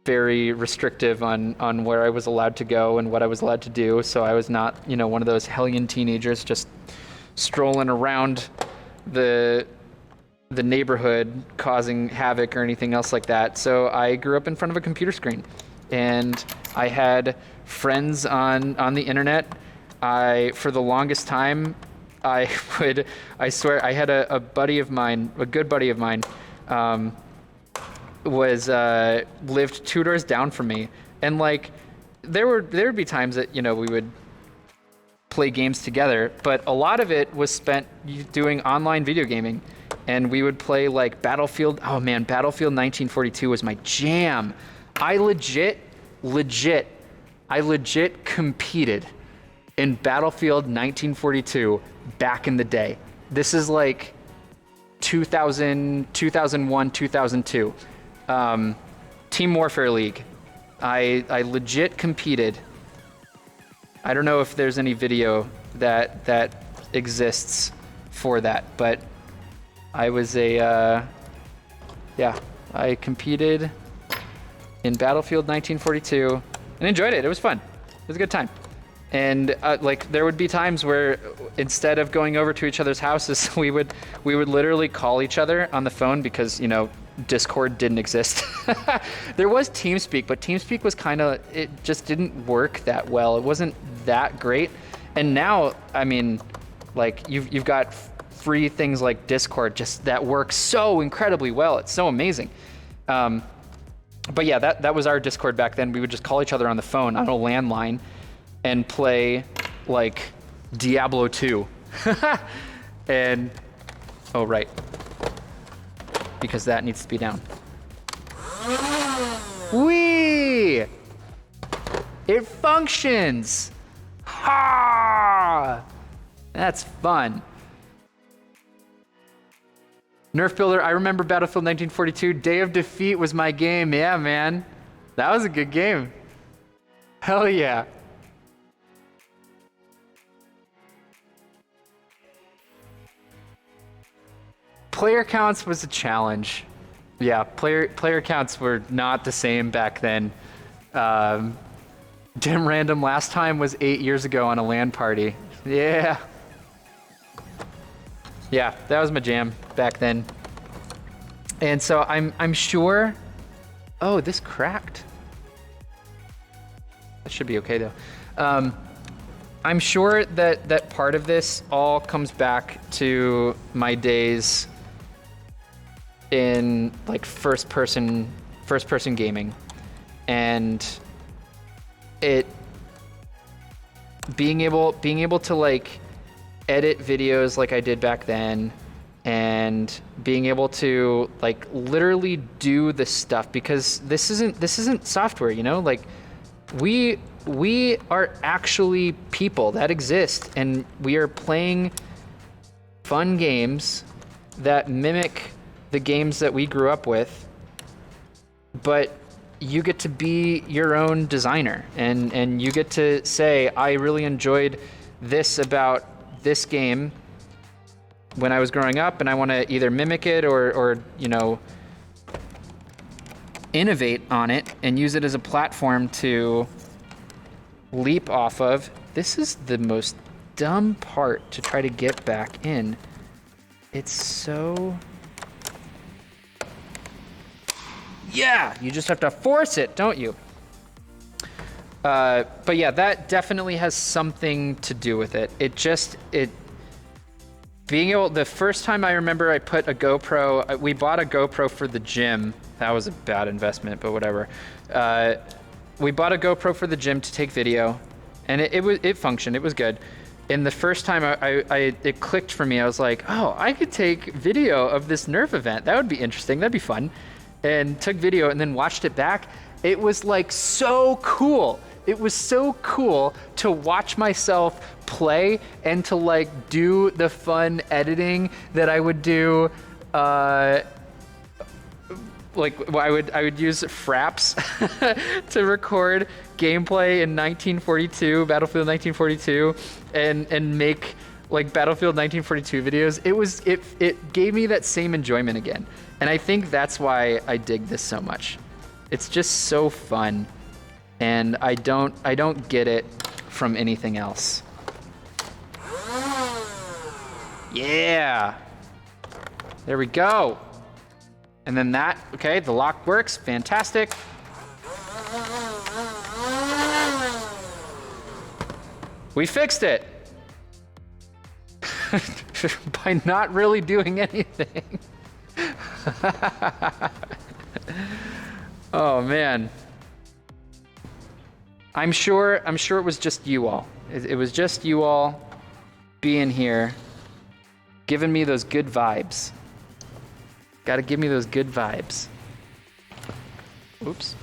very restrictive on where I was allowed to go and what I was allowed to do. So I was not, one of those hellion teenagers just strolling around the neighborhood causing havoc or anything else like that. So I grew up in front of a computer screen, and I had friends on the internet. For the longest time, I swear, I had a buddy of mine, a good buddy of mine, lived 2 doors down from me. And there would be times that, we would play games together, but a lot of it was spent doing online video gaming. And we would play Battlefield. Oh man, Battlefield 1942 was my jam. I legit competed in Battlefield 1942 back in the day. This is 2001, 2002. Team Warfare League. I legit competed. I don't know if there's any video that exists for that, but I was I competed in Battlefield 1942 and enjoyed it. It was fun. It was a good time. And there would be times where instead of going over to each other's houses, we would literally call each other on the phone because, Discord didn't exist. There was TeamSpeak, but TeamSpeak was it just didn't work that well. It wasn't that great. And now, I mean, you've got free things like Discord just that work so incredibly well. It's so amazing. But yeah, that was our Discord back then. We would just call each other on the phone on a landline and play Diablo 2. And oh right. because that needs to be down. Whee! It functions! Ha! That's fun. Nerf Builder, I remember Battlefield 1942. Day of Defeat was my game. Yeah, man. That was a good game. Hell yeah. Player counts was a challenge. Yeah, player counts were not the same back then. Dim Random last time was 8 years ago on a LAN party. Yeah. Yeah, that was my jam back then. And so I'm sure. Oh, this cracked. That should be okay though. I'm sure that part of this all comes back to my days in like first person gaming, and it being able to like edit videos like I did back then, and being able to like literally do the stuff, because this isn't software, you know, like we are actually people that exist, and we are playing fun games that mimic the games that we grew up with, but you get to be your own designer, and you get to say, I really enjoyed this about this game when I was growing up, and I want to either mimic it or you know, innovate on it and use it as a platform to leap off of. This is the most dumb part to try to get back in. It's so... Yeah, you just have to force it, don't you? But yeah, that definitely has something to do with it. Being able, the first time I remember I put a GoPro, we bought a GoPro for the gym. That was a bad investment, but whatever. We bought a GoPro for the gym to take video, and it functioned, it was good. And the first time it clicked for me, I was like, oh, I could take video of this Nerf event. That would be interesting, that'd be fun. And took video and then watched it back. It was like so cool. It was so cool to watch myself play and to like do the fun editing that I would do. Like I would use Fraps to record gameplay in 1942, Battlefield 1942, and make like Battlefield 1942 videos. It gave me that same enjoyment again. And I think that's why I dig this so much. It's just so fun, and I don't get it from anything else. Yeah. There we go. And then that, okay, the lock works, fantastic. We fixed it. By not really doing anything. Oh man. I'm sure it was just you all. It was just you all being here, giving me those good vibes. Gotta give me those good vibes. Oops.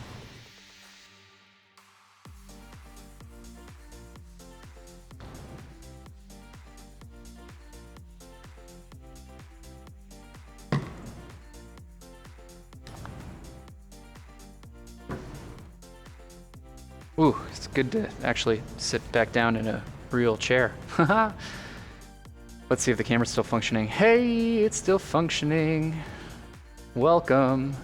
Ooh, it's good to actually sit back down in a real chair. Let's see if the camera's still functioning. Hey, it's still functioning. Welcome.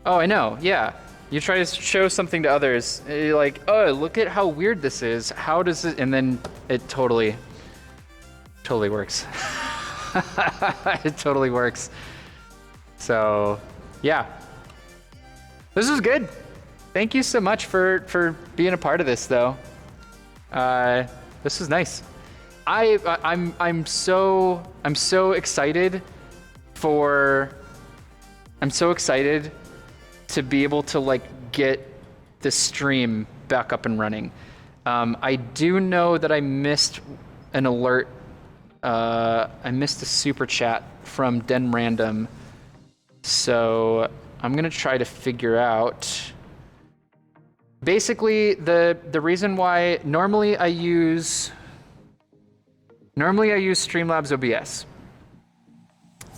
Oh, I know, yeah. You try to show something to others, you're like, oh, look at how weird this is. How does it, and then it totally works. It totally works. So, yeah. This was good. Thank you so much for being a part of this, though. This was nice. I'm so excited to be able to like get the stream back up and running. I do know that I missed an alert I missed a super chat from Den Random. So I'm gonna try to figure out. Basically, the reason why normally I use Streamlabs OBS.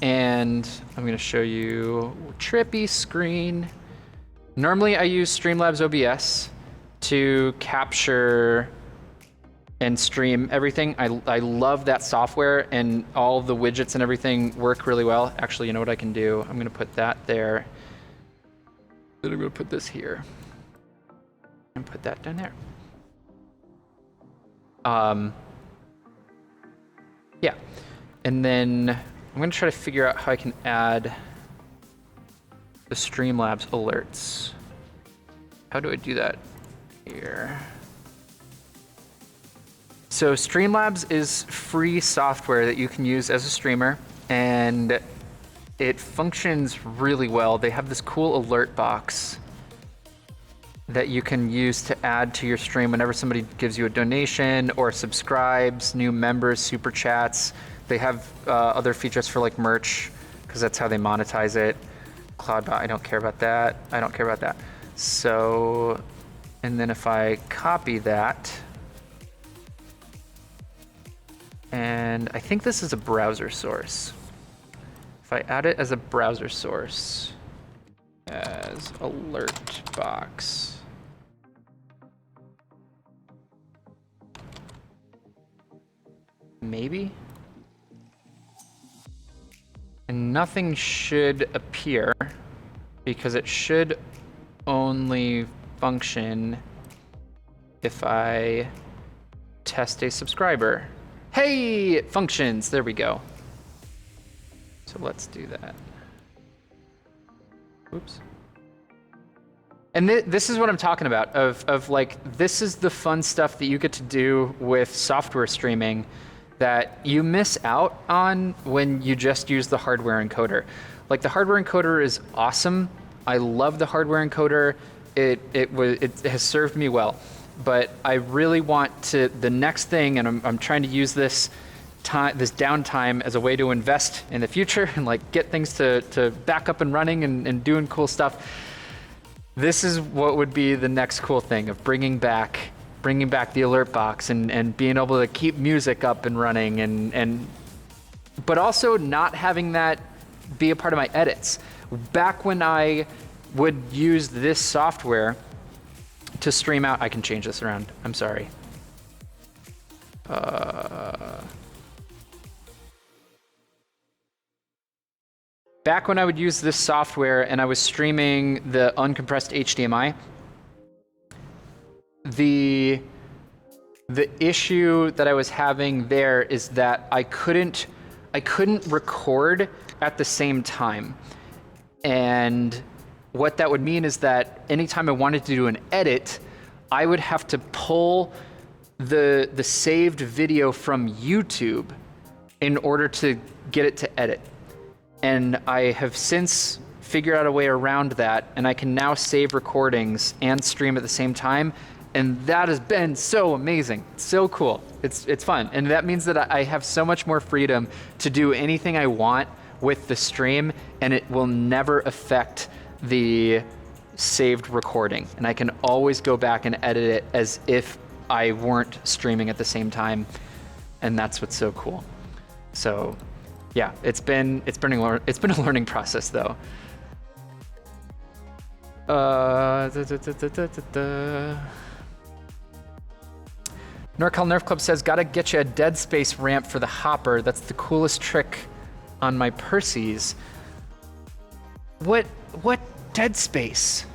And I'm gonna show you trippy screen. Normally I use Streamlabs OBS to capture and stream everything. I love that software, and all of the widgets and everything work really well. Actually, you know what I can do? I'm gonna put that there. Then I'm gonna put this here. And put that down there. Yeah. And then I'm gonna try to figure out how I can add the Streamlabs alerts. How do I do that? Here. So Streamlabs is free software that you can use as a streamer, and it functions really well. They have this cool alert box that you can use to add to your stream whenever somebody gives you a donation or subscribes, new members, super chats. They have other features for like merch, because that's how they monetize it. Cloudbot, I don't care about that. I don't care about that. So, and then if I copy that, and I think this is a browser source. If I add it as a browser source, as alert box. Maybe? And nothing should appear because it should only function if I test a subscriber. Hey, it functions. There we go. So let's do that. Oops. And this is what I'm talking about, of like, this is the fun stuff that you get to do with software streaming that you miss out on when you just use the hardware encoder. Like, the hardware encoder is awesome. I love the hardware encoder. It has served me well. But I really want to, the next thing, and I'm trying to use this downtime as a way to invest in the future and like get things to back up and running and doing cool stuff. This is what would be the next cool thing, of bringing back the alert box and being able to keep music up and running, but also not having that be a part of my edits. Back when I would use this software to stream out, I can change this around, I'm sorry. Back when I would use this software and I was streaming the uncompressed HDMI, the issue that I was having there is that I couldn't record at the same time. And what that would mean is that anytime I wanted to do an edit, I would have to pull the saved video from YouTube in order to get it to edit. And I have since figured out a way around that, and I can now save recordings and stream at the same time. And that has been so amazing. It's so cool. It's fun. And that means that I have so much more freedom to do anything I want with the stream, and it will never affect the saved recording. And I can always go back and edit it as if I weren't streaming at the same time. And that's what's so cool. So yeah, it's been a learning process though. NorCal Nerf Club says, gotta get you a dead space ramp for the hopper. That's the coolest trick on my Perses. What dead space?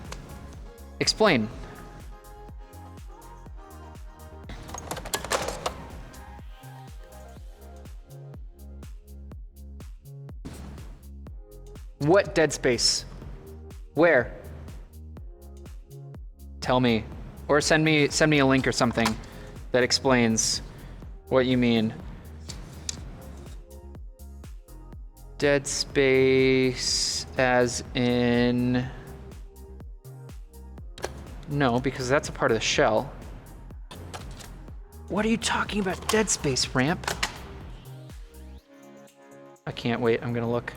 Explain. What dead space? Where? Tell me, or send me a link or something that explains what you mean. Dead space as in... No, because that's a part of the shell. What are you talking about, dead space ramp? can't wait. I'm gonna look.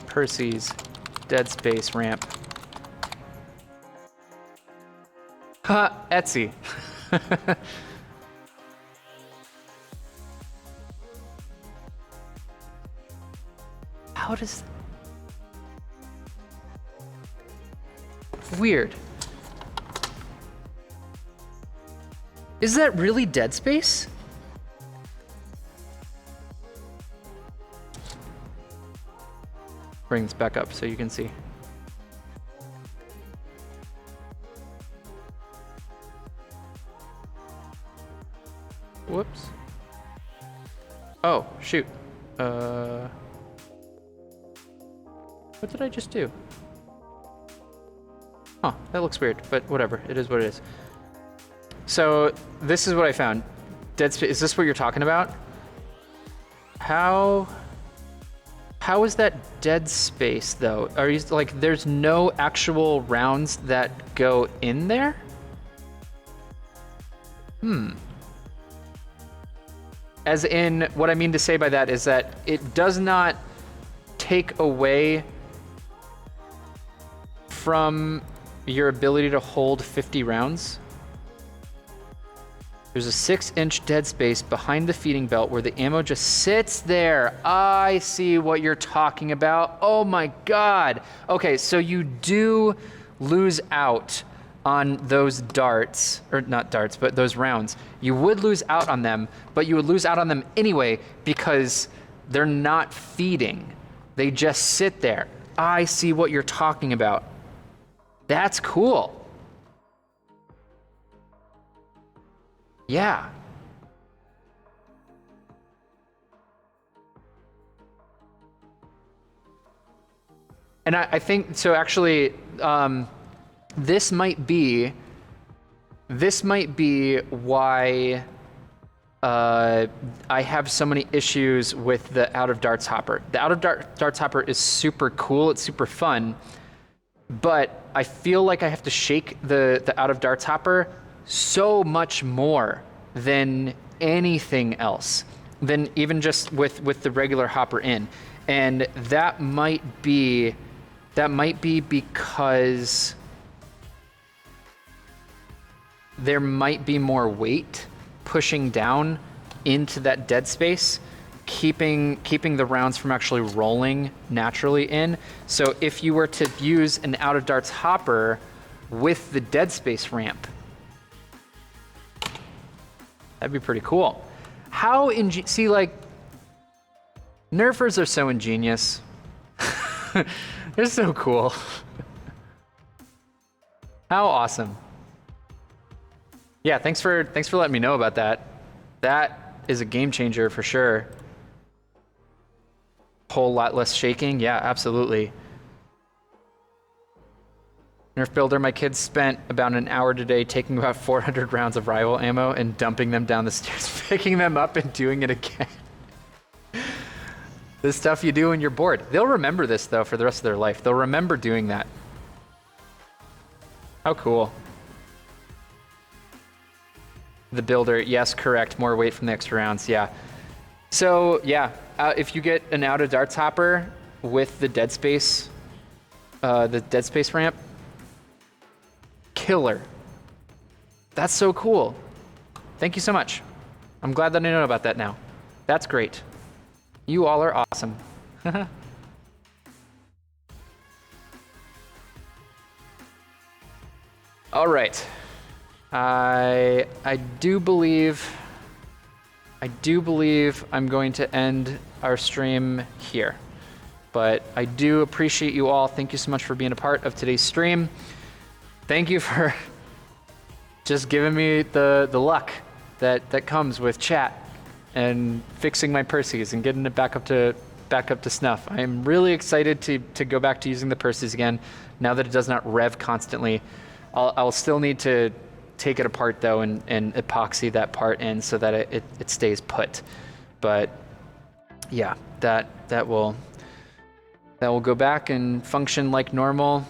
Perses, dead space ramp. Ha, Etsy. How does... Weird. Is that really dead space? Bring this back up so you can see. Whoops. Oh, shoot. What did I just do? Huh, that looks weird, but whatever. It is what it is. So this is what I found. Dead space. Is this what you're talking about? How is that dead space though? Are you like, there's no actual rounds that go in there? As in, what I mean to say by that is that it does not take away from your ability to hold 50 rounds. There's a 6-inch dead space behind the feeding belt where the ammo just sits there. I see what you're talking about. Oh my God. Okay, so you do lose out on those darts, or not darts, but those rounds. You would lose out on them, but you would lose out on them anyway because they're not feeding. They just sit there. I see what you're talking about. That's cool. Yeah. And I think, so actually, this might be why I have so many issues with the out of darts hopper. The out of darts hopper is super cool, it's super fun, but I feel like I have to shake the out of darts hopper so much more than anything else, than even just with the regular hopper in. And that might be because there might be more weight pushing down into that dead space, keeping the rounds from actually rolling naturally in. So if you were to use an out of darts hopper with the dead space ramp, that'd be pretty cool. See, like, nerfers are so ingenious. They're so cool. How awesome. Yeah, thanks for letting me know about that. That is a game changer for sure. Whole lot less shaking. Yeah, absolutely. Nerf Builder, my kids spent about an hour today taking about 400 rounds of rival ammo and dumping them down the stairs, picking them up and doing it again. The stuff you do when you're bored. They'll remember this though for the rest of their life. They'll remember doing that. How cool. The builder, yes, correct. More weight from the extra rounds, yeah. So yeah, if you get an out of darts hopper with the dead space ramp, killer. That's so cool. Thank you so much. I'm glad that I know about that now. That's great. You all are awesome. All right. I do believe I'm going to end our stream here. But I do appreciate you all. Thank you so much for being a part of today's stream. Thank you for just giving me the luck that comes with chat and fixing my Perses and getting it back up to snuff. I am really excited to go back to using the Perses again now that it does not rev constantly. I'll still need to take it apart though and epoxy that part in so that it stays put. But yeah, that will go back and function like normal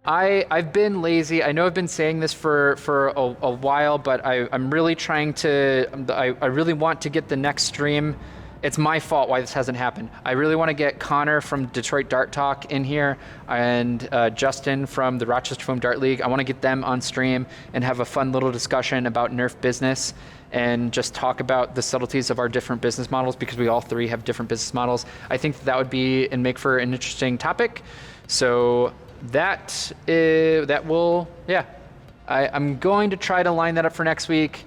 I've been lazy. I know I've been saying this for a while, but I'm really trying to, I really want to get the next stream. It's my fault why this hasn't happened. I really want to get Connor from Detroit Dart Talk in here and Justin from the Rochester Foam Dart League. I want to get them on stream and have a fun little discussion about Nerf business and just talk about the subtleties of our different business models, because we all three have different business models. I think that would be and make for an interesting topic. So that will, yeah. I'm going to try to line that up for next week.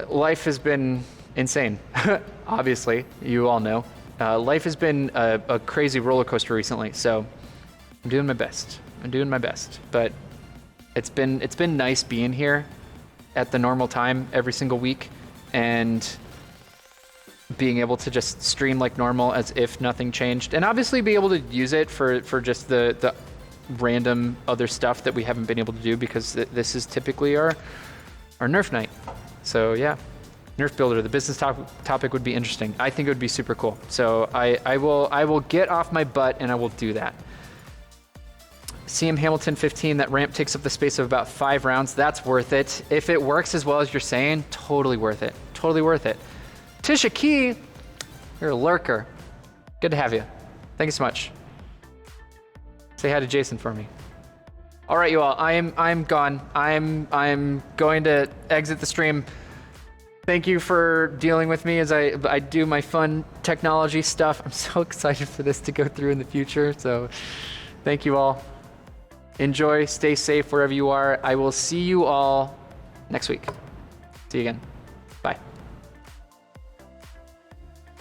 Life has been insane. Obviously, you all know. Life has been a crazy roller coaster recently, so I'm doing my best. But it's been nice being here at the normal time every single week and being able to just stream like normal as if nothing changed, and obviously be able to use it for just the random other stuff that we haven't been able to do, because this is typically our Nerf night. So yeah. Nerf Builder, the business topic would be interesting. I think it would be super cool. So I will get off my butt and I will do that. CM Hamilton 15, that ramp takes up the space of about 5 rounds. That's worth it. If it works as well as you're saying, totally worth it. Totally worth it. Tisha Key, you're a lurker. Good to have you. Thank you so much. Say hi to Jason for me. All right, you all. I'm gone. I'm going to exit the stream. Thank you for dealing with me as I do my fun technology stuff. I'm so excited for this to go through in the future. So thank you all. Enjoy, stay safe wherever you are. I will see you all next week. See you again. Bye.